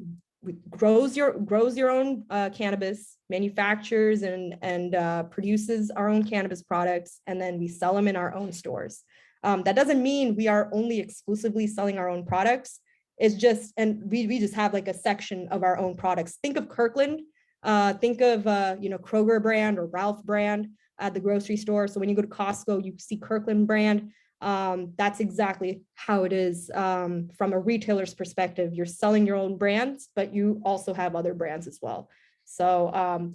grows your own cannabis, manufactures and produces our own cannabis products, and then we sell them in our own stores. That doesn't mean we are only exclusively selling our own products. is just, and we just have like a section of our own products. Think of Kirkland, think of, Kroger brand or Ralph brand at the grocery store. So when you go to Costco, you see Kirkland brand. That's exactly how it is from a retailer's perspective. You're selling your own brands, but you also have other brands as well. So,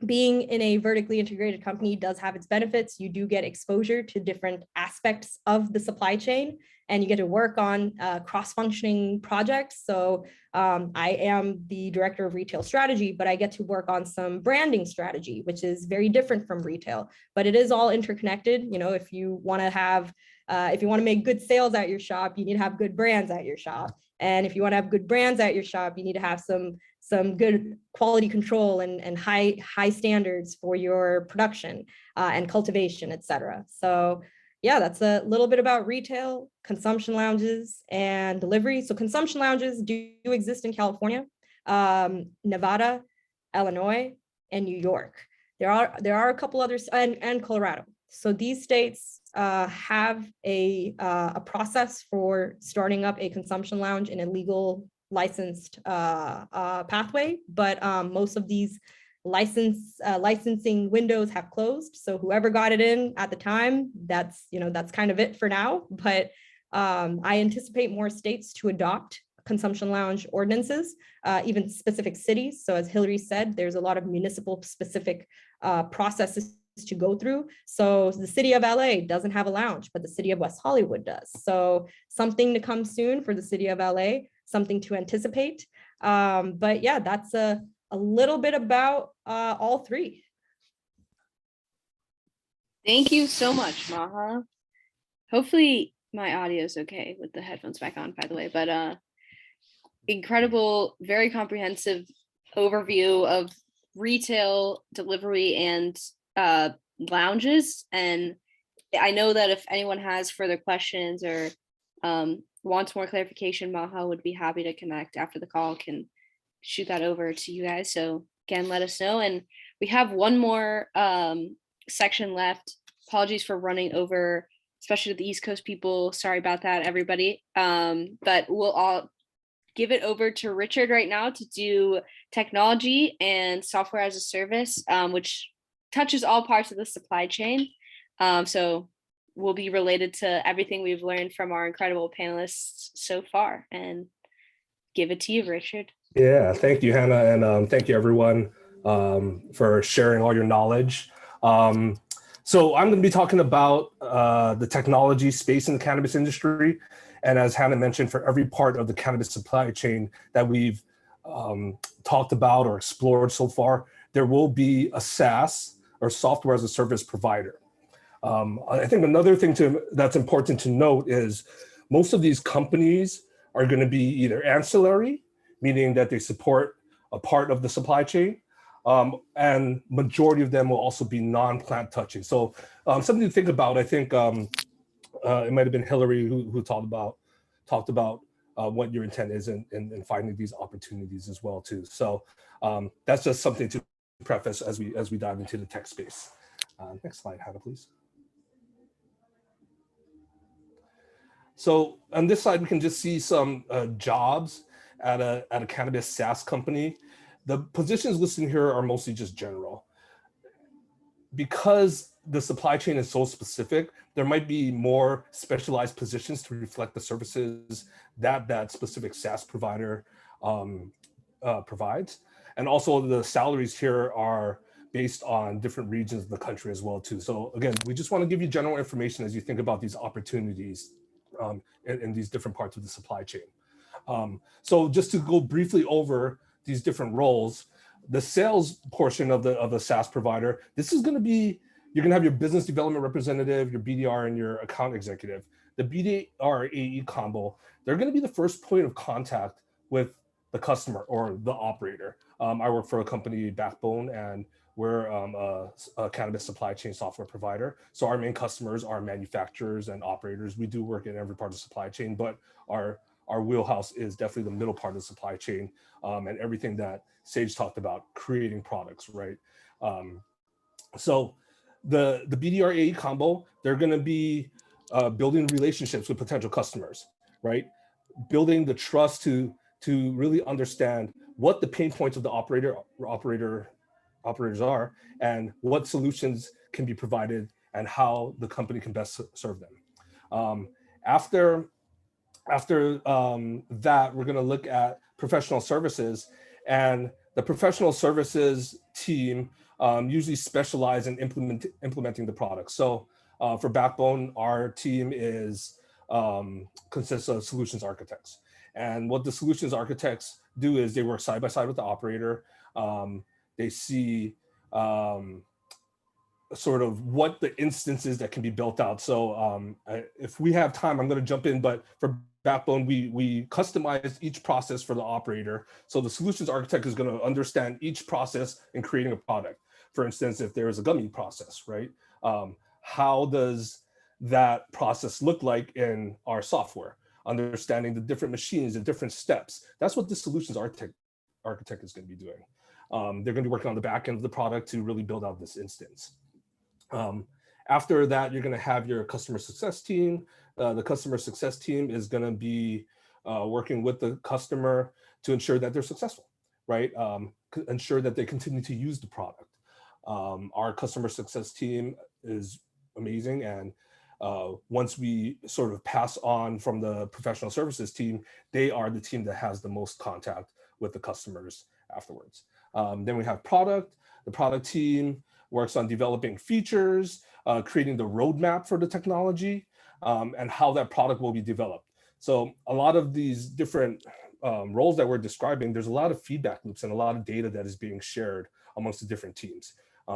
being in a vertically integrated company does have its benefits. You do get exposure to different aspects of the supply chain, and you get to work on cross-functioning projects. So I am the director of retail strategy, but I get to work on some branding strategy, which is very different from retail, but it is all interconnected. If you want to have, if you want to make good sales at your shop, you need to have good brands at your shop. And if you want to have good brands at your shop, you need to have some good quality control and high standards for your production and cultivation, et cetera. So yeah, that's a little bit about retail, consumption lounges, and delivery. So consumption lounges do exist in California, Nevada, Illinois, and New York. There are a couple others, and Colorado. So these states have a process for starting up a consumption lounge in a legal licensed pathway, but most of these licensing windows have closed. So whoever got it in at the time, that's kind of it for now. But I anticipate more states to adopt consumption lounge ordinances, even specific cities. So as Hilary said, there's a lot of municipal specific processes to go through. So the city of LA doesn't have a lounge, but the city of West Hollywood does. So something to come soon for the city of LA, something to anticipate. But yeah, that's a little bit about all three. Thank you so much, Maha. Hopefully my audio is okay with the headphones back on, by the way, but incredible, very comprehensive overview of retail, delivery, and lounges. And I know that if anyone has further questions or wants more clarification, Maha would be happy to connect after the call, can shoot that over to you guys. So again, let us know. And we have one more section left. Apologies for running over, especially to the East Coast people. Sorry about that, everybody. But we'll all give it over to Richard right now to do technology and software as a service, which touches all parts of the supply chain. So will be related to everything we've learned from our incredible panelists so far. And give it to you, Richard. Yeah, thank you, Hannah, and thank you, everyone, for sharing all your knowledge. So I'm going to be talking about the technology space in the cannabis industry. And as Hannah mentioned, for every part of the cannabis supply chain that we've talked about or explored so far, there will be a SaaS or software as a service provider. I think another thing that's important to note is most of these companies are going to be either ancillary, meaning that they support a part of the supply chain, and majority of them will also be non-plant touching. So something to think about. I think it might have been Hilary who talked about what your intent is in finding these opportunities as well too. So that's just something to preface as we dive into the tech space. Next slide, Hannah, please. So on this side, we can just see some jobs at a cannabis SaaS company. The positions listed here are mostly just general. Because the supply chain is so specific, there might be more specialized positions to reflect the services that specific SaaS provider provides. And also the salaries here are based on different regions of the country as well too. So again, we just want to give you general information as you think about these opportunities in these different parts of the supply chain. So just to go briefly over these different roles, the sales portion of the SaaS provider, this is going to be, you're going to have your business development representative, your BDR, and your account executive. The BDR AE combo, they're going to be the first point of contact with the customer or the operator. I work for a company, Backbone, and we're a cannabis supply chain software provider. So our main customers are manufacturers and operators. We do work in every part of the supply chain, but our wheelhouse is definitely the middle part of the supply chain, and everything that Sage talked about, creating products, right? So the BDR AE combo, they're going to be building relationships with potential customers, right? building the trust to really understand what the pain points of the operators are and what solutions can be provided and how the company can best serve them. After that, we're going to look at professional services, and the professional services team usually specialize in implementing the product. So for Backbone, our team consists of solutions architects. And what the solutions architects do is they work side by side with the operator. They see sort of what the instances that can be built out. So if we have time, I'm going to jump in, but for Backbone, we customize each process for the operator. So the solutions architect is going to understand each process in creating a product. For instance, if there is a gummy process, right? How does that process look like in our software? Understanding the different machines, the different steps. That's what the solutions architect is going to be doing. They're going to be working on the back end of the product to really build out this instance. After that, you're going to have your customer success team. The customer success team is going to be working with the customer to ensure that they're successful, right? Ensure that they continue to use the product. Our customer success team is amazing, and once we sort of pass on from the professional services team, they are the team that has the most contact with the customers afterwards. Then we have product. The product team works on developing features, creating the roadmap for the technology, and how that product will be developed. So a lot of these different roles that we're describing, there's a lot of feedback loops and a lot of data that is being shared amongst the different teams,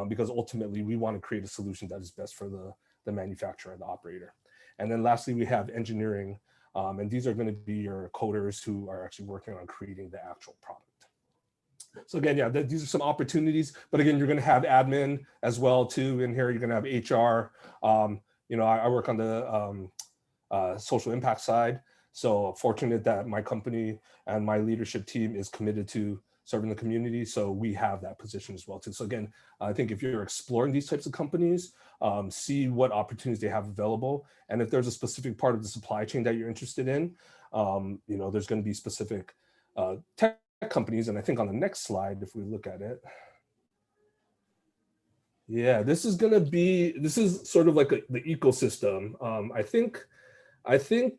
because ultimately we want to create a solution that is best for the manufacturer and the operator. And then lastly, we have engineering, and these are going to be your coders who are actually working on creating the actual product. So again, yeah, these are some opportunities, but again, you're going to have admin as well too. In here, you're going to have HR. I work on the social impact side. So fortunate that my company and my leadership team is committed to serving the community. So we have that position as well too. So again, I think if you're exploring these types of companies, see what opportunities they have available. And if there's a specific part of the supply chain that you're interested in, there's going to be specific tech companies. And I think on the next slide, if we look at it, yeah, this is sort of like the ecosystem. I think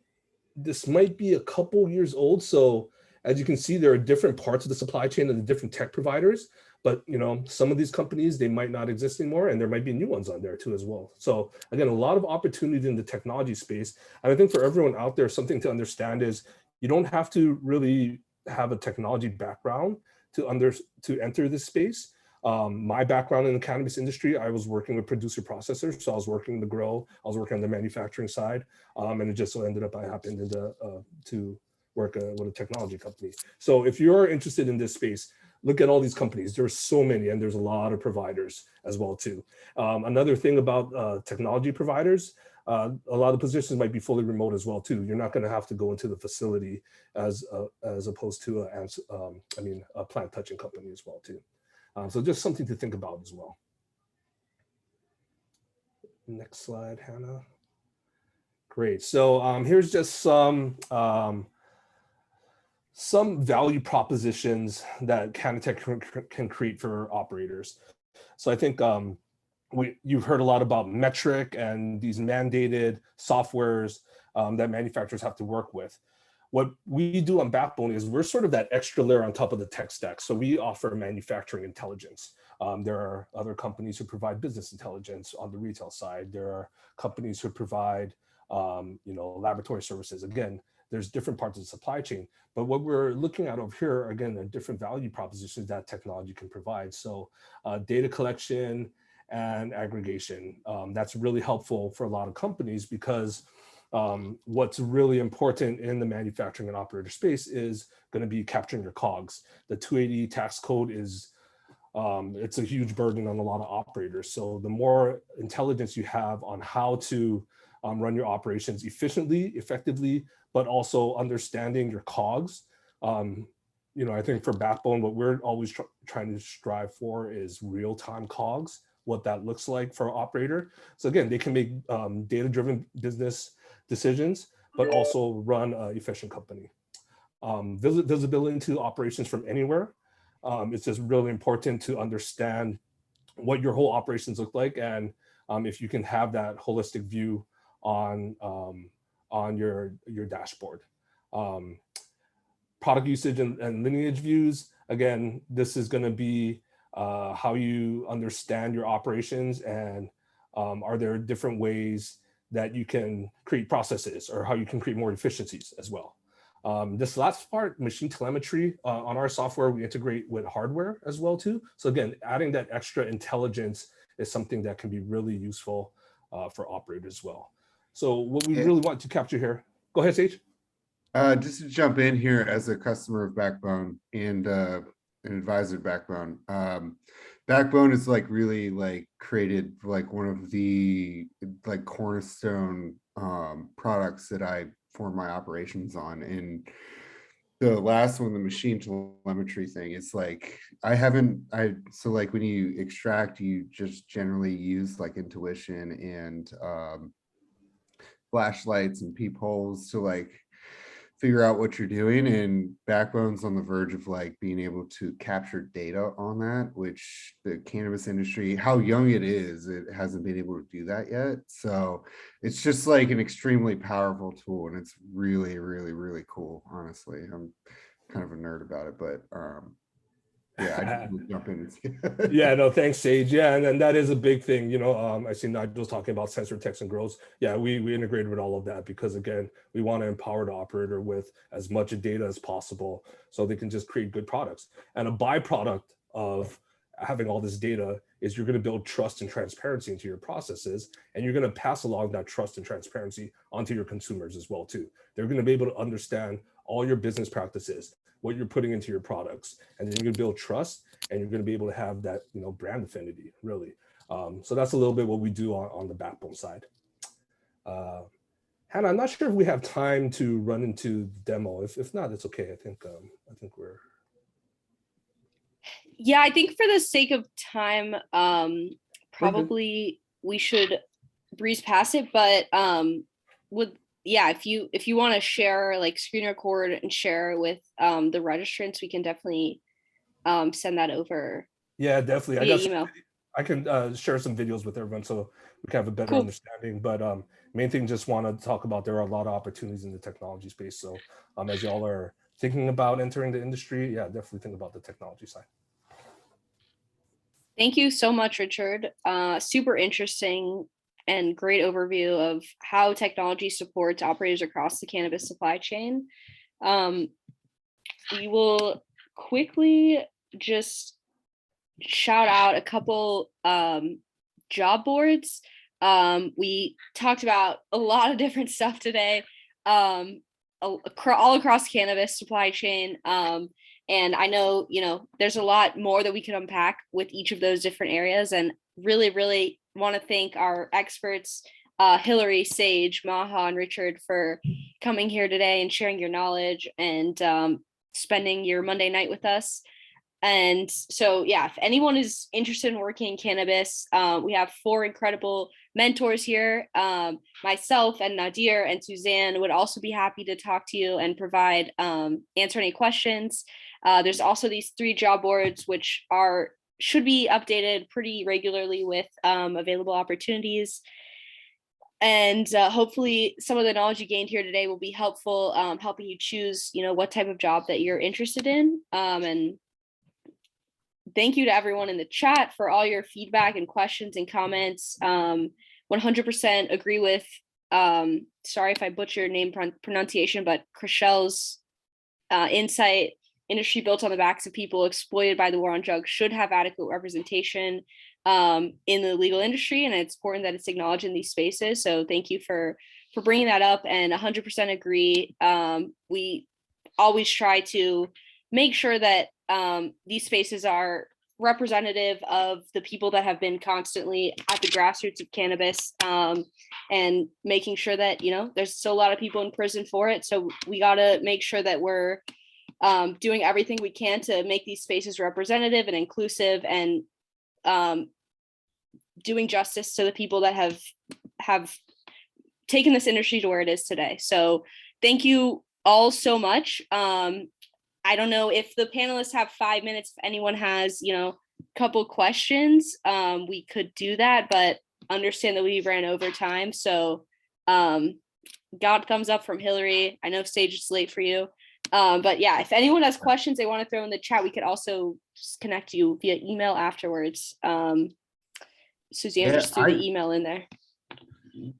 this might be a couple years old. So as you can see, there are different parts of the supply chain and the different tech providers, but some of these companies, they might not exist anymore, and there might be new ones on there too as well. So again, a lot of opportunity in the technology space. And I think for everyone out there, something to understand is you don't have to really have a technology background to enter this space. My background in the cannabis industry, I was working with producer processors. So I was working the grow, I was working on the manufacturing side. And it just so ended up I happened to work with a technology company. So if you're interested in this space, look at all these companies. There's so many, and there's a lot of providers as well too. Another thing about technology providers, a lot of positions might be fully remote as well too. You're not going to have to go into the facility as opposed to a plant touching company as well too. So just something to think about as well. Next slide, Hannah. Great. So here's just some value propositions that Canna-Tech can create for operators. So I think you've heard a lot about metric and these mandated softwares that manufacturers have to work with. What we do on Backbone is we're sort of that extra layer on top of the tech stack. So we offer manufacturing intelligence. There are other companies who provide business intelligence on the retail side. There are companies who provide laboratory services. Again, there's different parts of the supply chain, but what we're looking at over here, again, are different value propositions that technology can provide. So data collection and aggregation, that's really helpful for a lot of companies because what's really important in the manufacturing and operator space is going to be capturing your COGS. The 280 tax code is, it's a huge burden on a lot of operators. So the more intelligence you have on how to run your operations efficiently, effectively, but also understanding your COGS. I think for Backbone, what we're always trying to strive for is real-time COGS, what that looks like for an operator. So again, they can make data-driven business decisions, but also run an efficient company. Visibility into operations from anywhere. It's just really important to understand what your whole operations look like, and if you can have that holistic view on your dashboard. Product usage and lineage views. Again, this is going to be how you understand your operations, and are there different ways that you can create processes, or how you can create more efficiencies as well. This last part, machine telemetry, on our software, we integrate with hardware as well too. So again, adding that extra intelligence is something that can be really useful for operators as well. So what we really want to capture here, go ahead, Sage. Just to jump in here as a customer of Backbone and an advisor of Backbone. Backbone is like really like created like one of the like cornerstone products that I form my operations on. And the last one, the machine telemetry thing, it's like so like when you extract, you just generally use like intuition and flashlights and peepholes to like figure out what you're doing, and Backbone's on the verge of like being able to capture data on that, which the cannabis industry, how young it is, it hasn't been able to do that yet. So it's just like an extremely powerful tool, and it's really, really, really cool. Honestly, I'm kind of a nerd about it, but yeah, I just want to jump in. Yeah, no, thanks, Sage. Yeah, and that is a big thing. You know, I see Nigel's talking about sensor text and grows. Yeah, we integrated with all of that because, again, we want to empower the operator with as much data as possible so they can just create good products. And a byproduct of having all this data is you're going to build trust and transparency into your processes, and you're going to pass along that trust and transparency onto your consumers as well too. They're going to be able to understand all your business practices, what you're putting into your products, and then you're going to build trust, and you're going to be able to have that, you know, brand affinity, really. So that's a little bit what we do on the Backbone side. Hannah, I'm not sure if we have time to run into the demo. If not, it's okay. I think we're. Yeah, I think for the sake of time, probably we should breeze past it. But if you want to share, like screen record and share with the registrants, we can definitely send that over. Yeah, definitely. Via email. I can share some videos with everyone so we can have a better understanding. But main thing, just want to talk about, there are a lot of opportunities in the technology space. So as y'all are thinking about entering the industry, yeah, definitely think about the technology side. Thank you so much, Richard. Super interesting and great overview of how technology supports operators across the cannabis supply chain. We will quickly just shout out a couple job boards. We talked about a lot of different stuff today, all across cannabis supply chain. And I know, you know, there's a lot more that we could unpack with each of those different areas, and really, really want to thank our experts, Hilary, Sage, Maha, and Richard, for coming here today and sharing your knowledge and spending your Monday night with us. And so, yeah, if anyone is interested in working in cannabis, we have 4 incredible mentors here. Myself and Nadir and Suzanne would also be happy to talk to you and provide, answer any questions. There's also these 3 job boards, which should be updated pretty regularly with available opportunities. And hopefully some of the knowledge you gained here today will be helpful, helping you choose, you know, what type of job that you're interested in. And thank you to everyone in the chat for all your feedback and questions and comments. 100% agree with, sorry if I butcher your name pronunciation, but Chriselle's insight. Industry built on the backs of people exploited by the war on drugs should have adequate representation in the legal industry, and it's important that it's acknowledged in these spaces. So thank you for bringing that up, and 100% agree. We always try to make sure that these spaces are representative of the people that have been constantly at the grassroots of cannabis, and making sure that, you know, there's still a lot of people in prison for it. So we got to make sure that we're doing everything we can to make these spaces representative and inclusive, and doing justice to the people that have taken this industry to where it is today. So thank you all so much. I don't know if the panelists have 5 minutes, if anyone has, a couple questions, we could do that, but understand that we ran over time. So got thumbs up from Hilary. I know stage is late for you. But yeah, if anyone has questions they want to throw in the chat, we could also just connect you via email afterwards. Suzanne, just threw the email in there.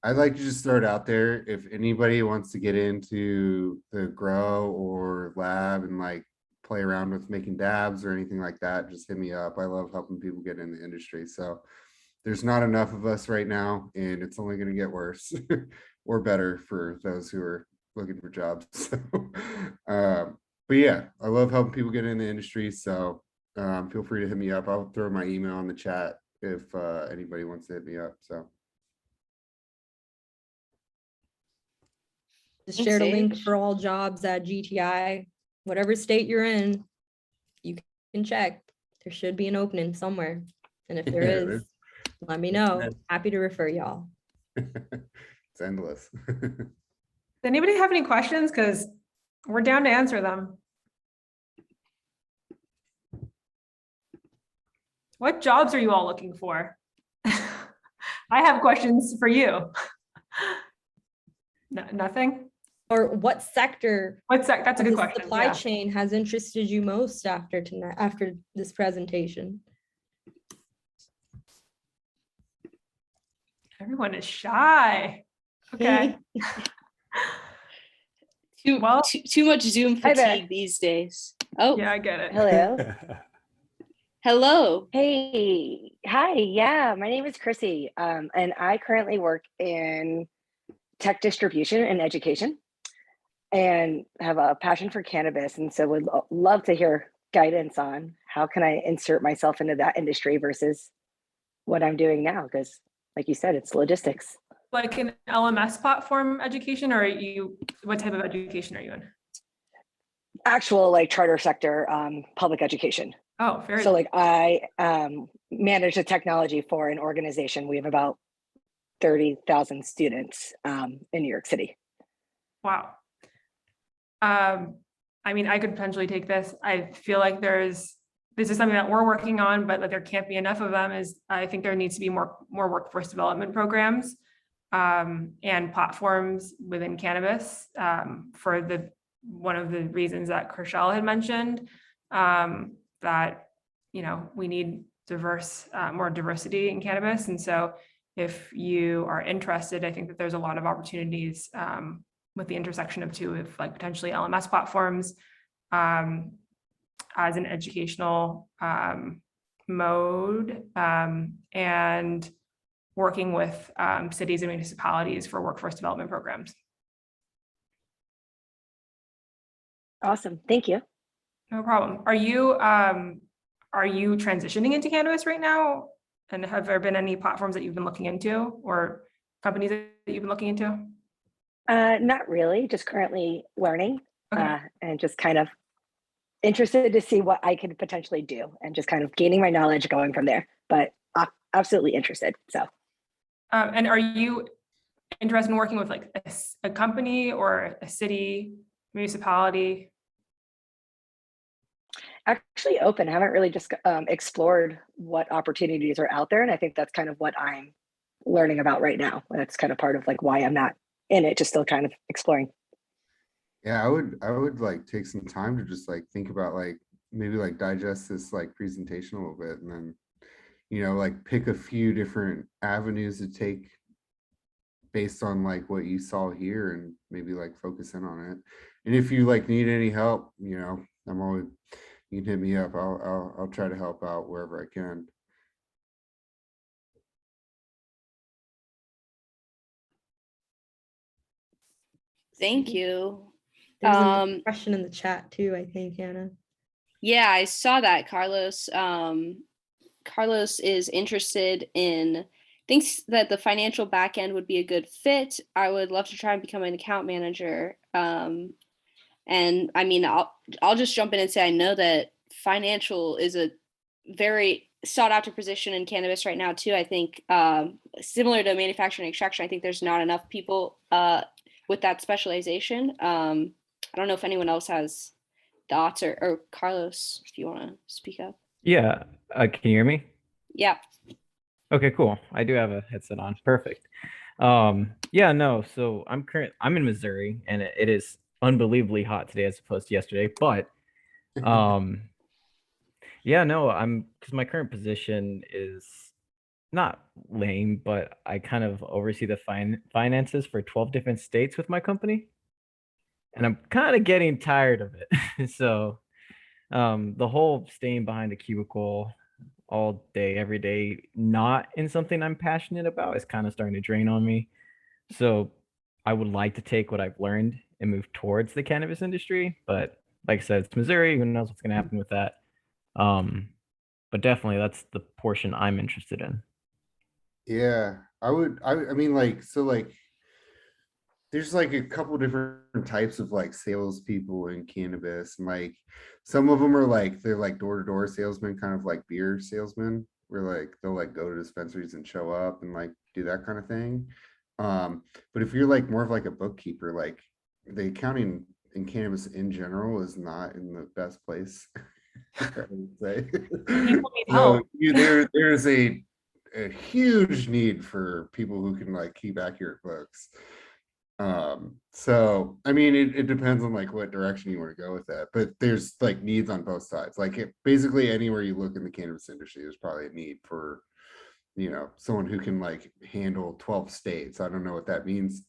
I'd like to just throw it out there. If anybody wants to get into the grow or lab and like play around with making dabs or anything like that, just hit me up. I love helping people get in the industry. So there's not enough of us right now, and it's only going to get worse or better for those who are looking for jobs. So, but yeah, I love helping people get in the industry. So feel free to hit me up. I'll throw my email in the chat if anybody wants to hit me up. So. Just shared a link for all jobs at GTI, whatever state you're in, you can check. There should be an opening somewhere. And if there is, let me know. Happy to refer y'all. It's endless. Does anybody have any questions? Because we're down to answer them. What jobs are you all looking for? I have questions for you. Nothing? Or what sector? That's a good the question. Supply chain has interested you most after tonight, after this presentation? Everyone is shy. Okay. Too much Zoom Hi there. fatigue these days. Oh, Yeah, I get it. Hello. hello. Hey. Hi. Yeah, my name is Chrissy, and I currently work in tech distribution and education, and have a passion for cannabis. And so would love to hear guidance on how can I insert myself into that industry versus what I'm doing now, because like you said, it's logistics. Like an LMS platform education, or what type of education are you in? Actual like charter sector public education. Oh, very. So like I manage the technology for an organization. We have about 30,000 students in New York City. Wow. I mean, I could potentially take this. I feel like this is something that we're working on, but that there can't be enough of them. I think there needs to be more workforce development programs and platforms within cannabis for one of the reasons that Kershal had mentioned, that we need more diversity in cannabis. And so if you are interested, I think that there's a lot of opportunities with the intersection of two, of like potentially LMS platforms as an educational mode, and working with cities and municipalities for workforce development programs. Awesome, thank you. No problem. Are you transitioning into cannabis right now? And have there been any platforms that you've been looking into or companies that you've been looking into? Not really, just currently learning. Okay. And just kind of interested to see what I could potentially do and just kind of gaining my knowledge going from there, but absolutely interested. So. And are you interested in working with like a company or a city, municipality? Actually open. I haven't really just explored what opportunities are out there. And I think that's kind of what I'm learning about right now. That's kind of part of like why I'm not in it, just still kind of exploring. Yeah, I would like take some time to just like think about like maybe like digest this like presentation a little bit, and then like pick a few different avenues to take based on like what you saw here, and maybe like focus in on it. And if you like need any help, I'm always, you can hit me up. I'll try to help out wherever I can. Thank you. There's a question in the chat too, I think, Anna. Yeah, I saw that, Carlos. Carlos is interested thinks that the financial back end would be a good fit. I would love to try and become an account manager. And I mean, I'll just jump in and say, I know that financial is a very sought after position in cannabis right now too. I think similar to manufacturing and extraction, I think there's not enough people with that specialization. I don't know if anyone else has thoughts, or Carlos, if you want to speak up. Yeah, can you hear me? Yeah. Okay, cool. I do have a headset on. Perfect. Yeah, no. So I'm in Missouri, and it is unbelievably hot today as opposed to yesterday. But yeah, no, because my current position is not lame, but I kind of oversee the finances for 12 different states with my company, and I'm kind of getting tired of it. So the whole staying behind the cubicle all day, every day, not in something I'm passionate about, is kind of starting to drain on me. So I would like to take what I've learned and move towards the cannabis industry. But like I said, it's Missouri. Who knows what's going to happen with that? But definitely that's the portion I'm interested in. Yeah, I mean, like, so like, there's like a couple different types of like salespeople in cannabis, and like some of them are like they're like door-to-door salesmen, kind of like beer salesmen, where like they'll like go to dispensaries and show up and like do that kind of thing. But if you're like more of like a bookkeeper, like the accounting in cannabis in general is not in the best place, I would say. People need So help. there's a huge need for people who can like keep accurate books. So I mean, it depends on like what direction you want to go with that, but there's like needs on both sides. Like basically anywhere you look in the cannabis industry, there's probably a need for, someone who can like handle 12 states. I don't know what that means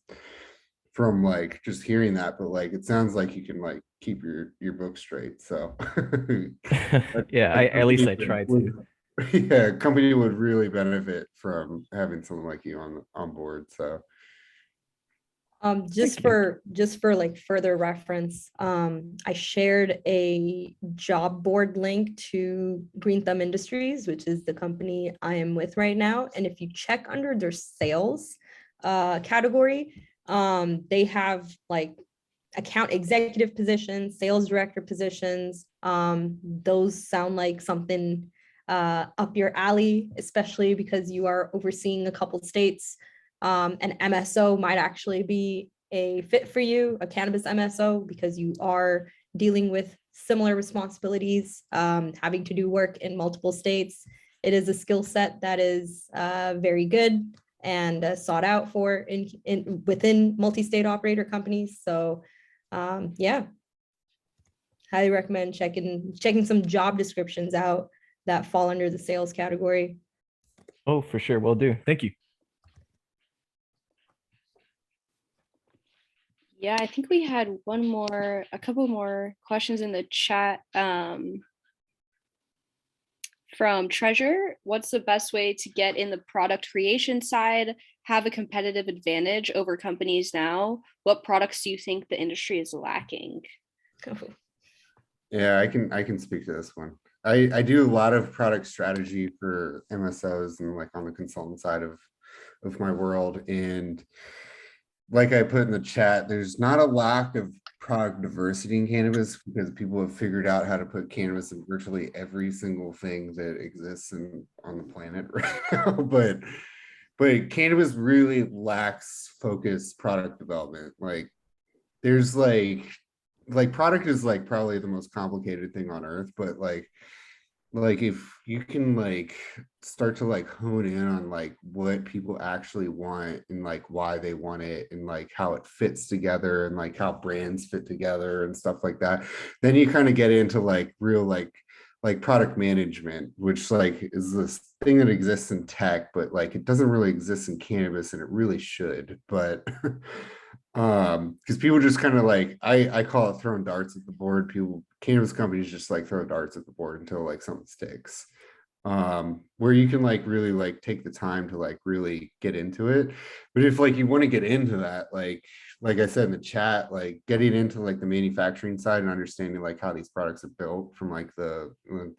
from like just hearing that, but like it sounds like you can like keep your book straight. So Yeah, at least I try to. yeah, a company would really benefit from having someone like you on board. So Thank you. Just for like further reference, I shared a job board link to Green Thumb Industries, which is the company I am with right now. And if you check under their sales category, they have like account executive positions, sales director positions. Those sound like something up your alley, especially because you are overseeing a couple states. An MSO might actually be a fit for you, a cannabis MSO, because you are dealing with similar responsibilities, having to do work in multiple states. It is a skill set that is very good and sought out for within multi-state operator companies. So yeah, highly recommend checking some job descriptions out that fall under the sales category. Oh, for sure. Will do. Thank you. Yeah, I think we had a couple more questions in the chat. From Treasure, what's the best way to get in the product creation side, have a competitive advantage over companies now? What products do you think the industry is lacking? yeah, I can speak to this one. I do a lot of product strategy for MSOs and like on the consultant side of my world. And like I put in the chat, there's not a lack of product diversity in cannabis because people have figured out how to put cannabis in virtually every single thing that exists on the planet right now. But cannabis really lacks focused product development. Like there's like product is like probably the most complicated thing on earth, but like if you can like start to like hone in on like what people actually want and like why they want it and like how it fits together and like how brands fit together and stuff like that, then you kind of get into like real like product management, which like is this thing that exists in tech, but like it doesn't really exist in cannabis, and it really should. But because people just kind of like I call it throwing darts at the board. People, cannabis companies just like throw darts at the board until like something sticks. Where you can like really like take the time to like really get into it. But if like you want to get into that, like I said in the chat, like getting into like the manufacturing side and understanding like how these products are built from like the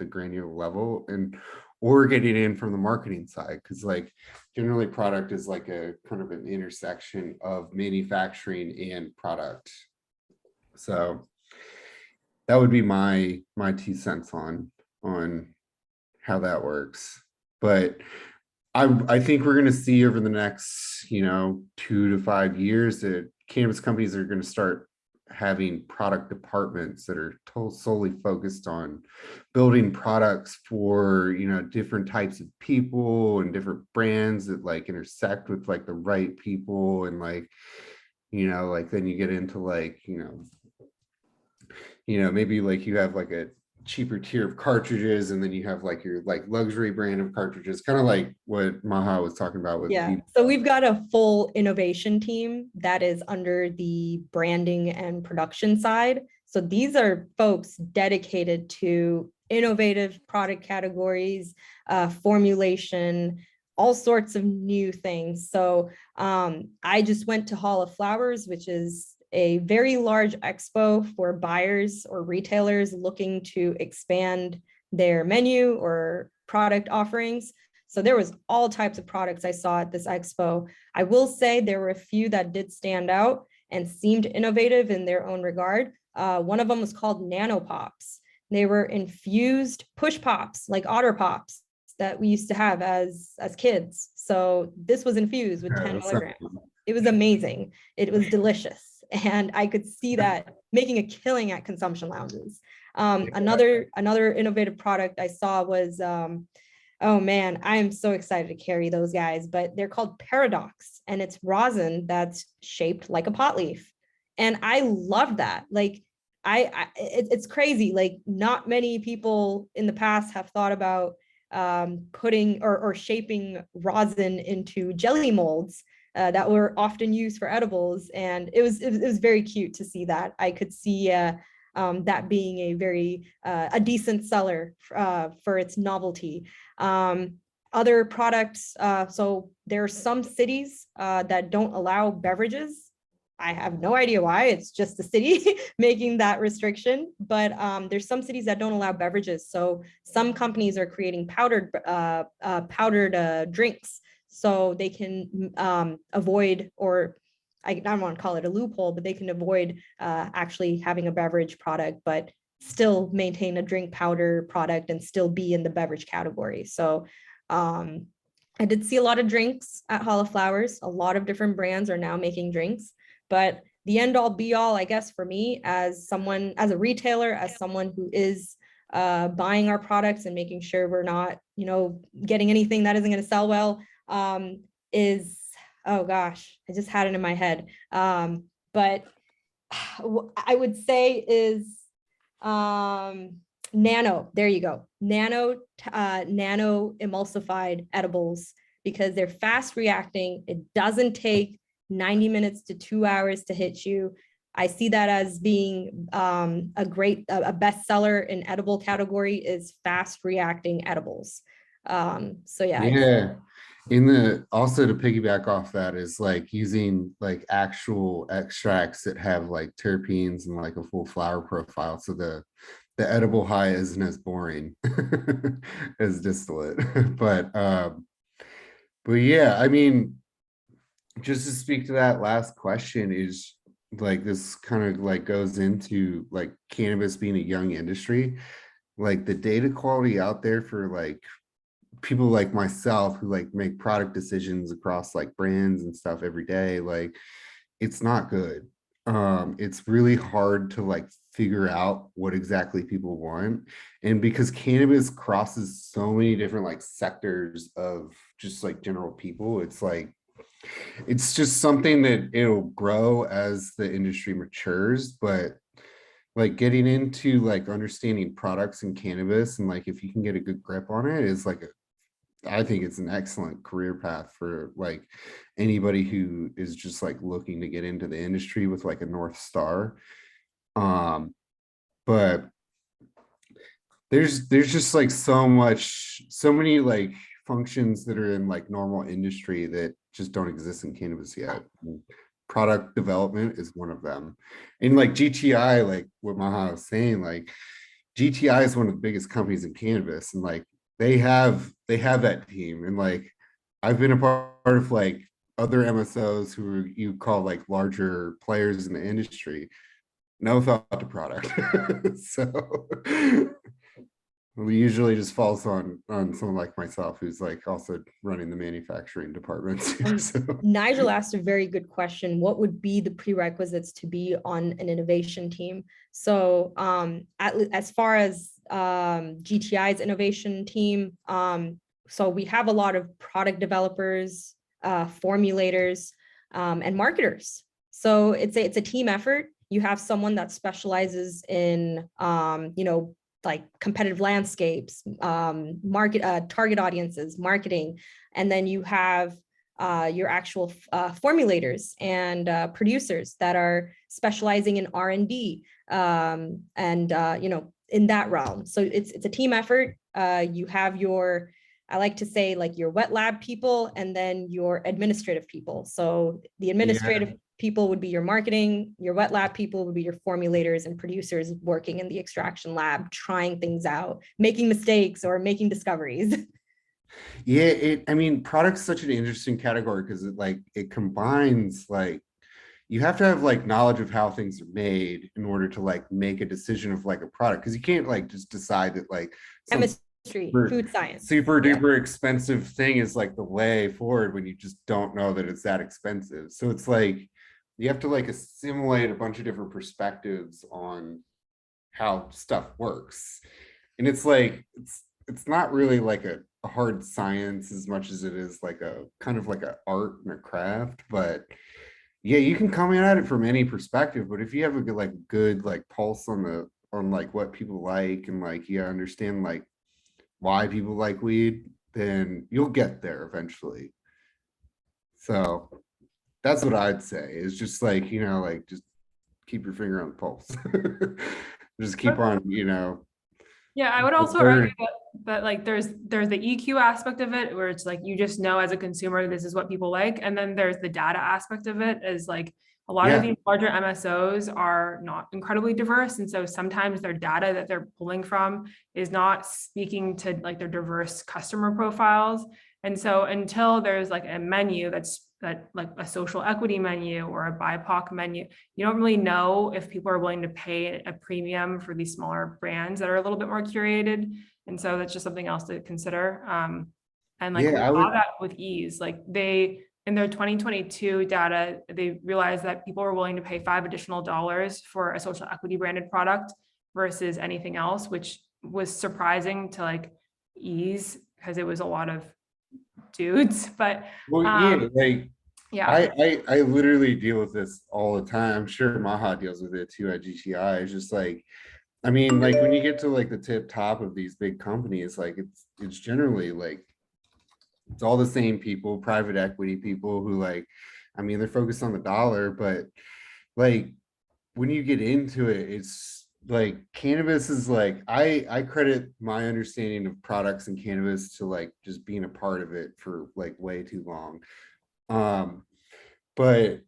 granular level, and or getting in from the marketing side, because like generally product is like a kind of an intersection of manufacturing and product. So that would be my 2 cents on how that works. But I think we're going to see over the next, 2 to 5 years that cannabis companies are going to start having product departments that are solely focused on building products for, different types of people and different brands that like intersect with like the right people. And like, like then you get into like, maybe like you have like a cheaper tier of cartridges, and then you have like your like luxury brand of cartridges, kind of like what Maha was talking about with Yeah. So we've got a full innovation team that is under the branding and production side. So these are folks dedicated to innovative product categories, formulation, all sorts of new things. So I just went to Hall of Flowers, which is a very large expo for buyers or retailers looking to expand their menu or product offerings. So there was all types of products I saw at this expo. I will say there were a few that did stand out and seemed innovative in their own regard. One of them was called Nano Pops. They were infused push pops, like otter pops that we used to have as kids. So this was infused with 10 milligrams. It was amazing. It was delicious. And I could see that making a killing at consumption lounges. Another innovative product I saw was, oh man, I am so excited to carry those guys, but they're called Paradox, and it's rosin that's shaped like a pot leaf. And I love that. Like, it's crazy. Like, not many people in the past have thought about putting or shaping rosin into jelly molds that were often used for edibles. And it was very cute to see that. I could see that being a very a decent seller for its novelty. Other products, so there are some cities that don't allow beverages. I have no idea why. It's just the city making that restriction, but there's some cities that don't allow beverages. So some companies are creating powdered drinks, so they can avoid, or I don't want to call it a loophole, but they can avoid actually having a beverage product, but still maintain a drink powder product and still be in the beverage category. So I did see a lot of drinks at Hall of Flowers. A lot of different brands are now making drinks, but the end all be all, I guess, for me as someone, as a retailer, as someone who is buying our products and making sure we're not, getting anything that isn't going to sell well, is, oh gosh, I just had it in my head. But I would say is nano, there you go. Nano emulsified edibles, because they're fast reacting. It doesn't take 90 minutes to 2 hours to hit you. I see that as being a bestseller in edible category is fast reacting edibles. So yeah. Yeah. Also to piggyback off that is like using like actual extracts that have like terpenes and like a full flower profile. So the edible high isn't as boring as distillate. But yeah, I mean, just to speak to that last question is like, this kind of like goes into like cannabis being a young industry, like the data quality out there for like people like myself who like make product decisions across like brands and stuff every day, like it's not good. It's really hard to like figure out what exactly people want. And because cannabis crosses so many different like sectors of just like general people, it's like, it's just something that it'll grow as the industry matures. But like getting into like understanding products in cannabis, and like if you can get a good grip on it, is like I think it's an excellent career path for like anybody who is just like looking to get into the industry with like a North Star. But there's just like so many like functions that are in like normal industry that just don't exist in cannabis yet. Product development is one of them. And like GTI, like what Maha was saying, like GTI is one of the biggest companies in cannabis, and like they have that team. And like I've been a part of like other MSOs who you call like larger players in the industry, no thought to product. So Well, usually just falls on someone like myself who's like also running the manufacturing departments. So. Nigel asked a very good question. What would be the prerequisites to be on an innovation team? So as far as GTI's innovation team, so we have a lot of product developers, formulators, and marketers. So it's a team effort. You have someone that specializes in, like competitive landscapes, target audiences, marketing, and then you have your actual formulators and producers that are specializing in R&D and in that realm. So it's a team effort. You have your, I like to say, like your wet lab people and then your administrative people. So the administrative people would be your marketing, your wet lab people would be your formulators and producers working in the extraction lab, trying things out, making mistakes or making discoveries. Yeah, I mean, product's such an interesting category because it combines like you have to have like knowledge of how things are made in order to like make a decision of like a product, because you can't like just decide that like some Chemistry, food science, super duper expensive thing is like the way forward when you just don't know that it's that expensive. So it's like you have to like assimilate a bunch of different perspectives on how stuff works, and it's like it's not really like a hard science as much as it is like a kind of like a art and a craft. But yeah, you can come at it from any perspective, but if you have a good like pulse on like what people like and like you understand like why people like weed, then you'll get there eventually. So that's what I'd say, is just like, like just keep your finger on the pulse. Just keep on, Yeah, I would also argue that like there's the EQ aspect of it, where it's like you just know as a consumer this is what people like, and then there's the data aspect of it, is like a lot of these larger MSOs are not incredibly diverse, and so sometimes their data that they're pulling from is not speaking to like their diverse customer profiles. And so until there's like a menu that like a social equity menu or a BIPOC menu, you don't really know if people are willing to pay a premium for these smaller brands that are a little bit more curated. And so that's just something else to consider. And like we saw that with ease, like in their 2022 data, they realized that people were willing to pay $5 additional for a social equity branded product versus anything else, which was surprising to like ease because it was a lot of dudes. But I literally deal with this all the time. I'm sure Maha deals with it too at GTI. It's just like, I mean, like when you get to like the tip top of these big companies, like it's generally like it's all the same people, private equity people who like, I mean, they're focused on the dollar, but like when you get into it, it's like cannabis is like, I credit my understanding of products and cannabis to like just being a part of it for like way too long. But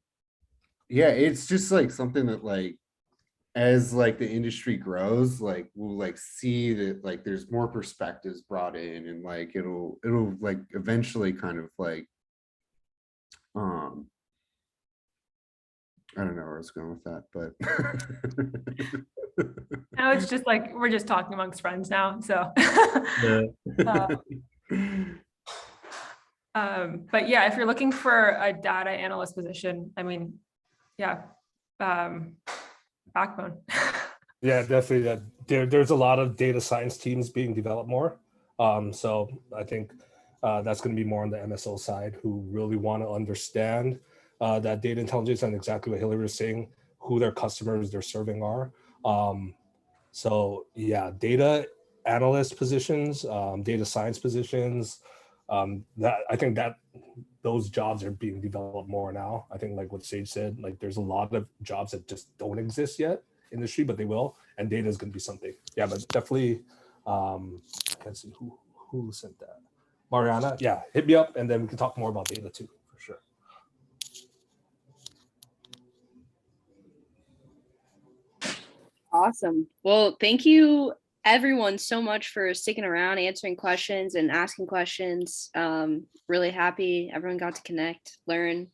yeah, it's just like something that like as like the industry grows, like we'll like see that like there's more perspectives brought in, and like it'll like eventually kind of like I don't know where I was going with that, but now it's just like we're just talking amongst friends now. So but yeah, if you're looking for a data analyst position, I mean, backbone. Yeah, definitely. There's a lot of data science teams being developed more. So I think that's going to be more on the MSO side, who really want to understand that data intelligence and exactly what Hilary was saying, who their customers they're serving are. So yeah, data analyst positions, data science positions, that I think that those jobs are being developed more now. I think like what Sage said, like there's a lot of jobs that just don't exist yet in the industry, but they will, and data is going to be something. Yeah, but definitely, I can't see who sent that. Mariana, yeah, hit me up, and then we can talk more about data too, for sure. Awesome. Well, thank you everyone so much for sticking around, answering questions and asking questions. Really happy everyone got to connect, learn,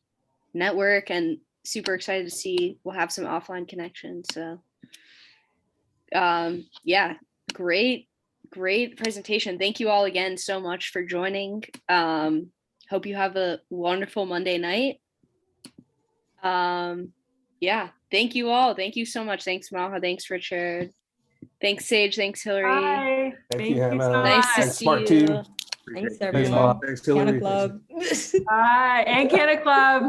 network, and super excited to see we'll have some offline connections. So yeah, great great presentation. Thank you all again so much for joining. Hope you have a wonderful Monday night. Yeah, thank you all. Thank you so much. Thanks, Maha. Thanks, Richard. Thanks, Sage. Thanks, Hillary. Bye. Thank you, so Hannah. much. Nice to Thanks, see Smart you. Team. Thanks, Thanks, everyone. Maha. Thanks, Hillary. Cannaclub. Bye. And Cannaclub.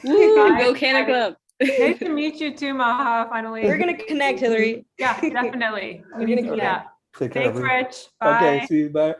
Woo, Bye, go Cannaclub. Nice to meet you too, Maha, finally. We're gonna connect, Hillary. Yeah, definitely. We We're need gonna to meet connect. up. Take care, Thanks, everyone. Rich. Bye. Okay, see you. Bye.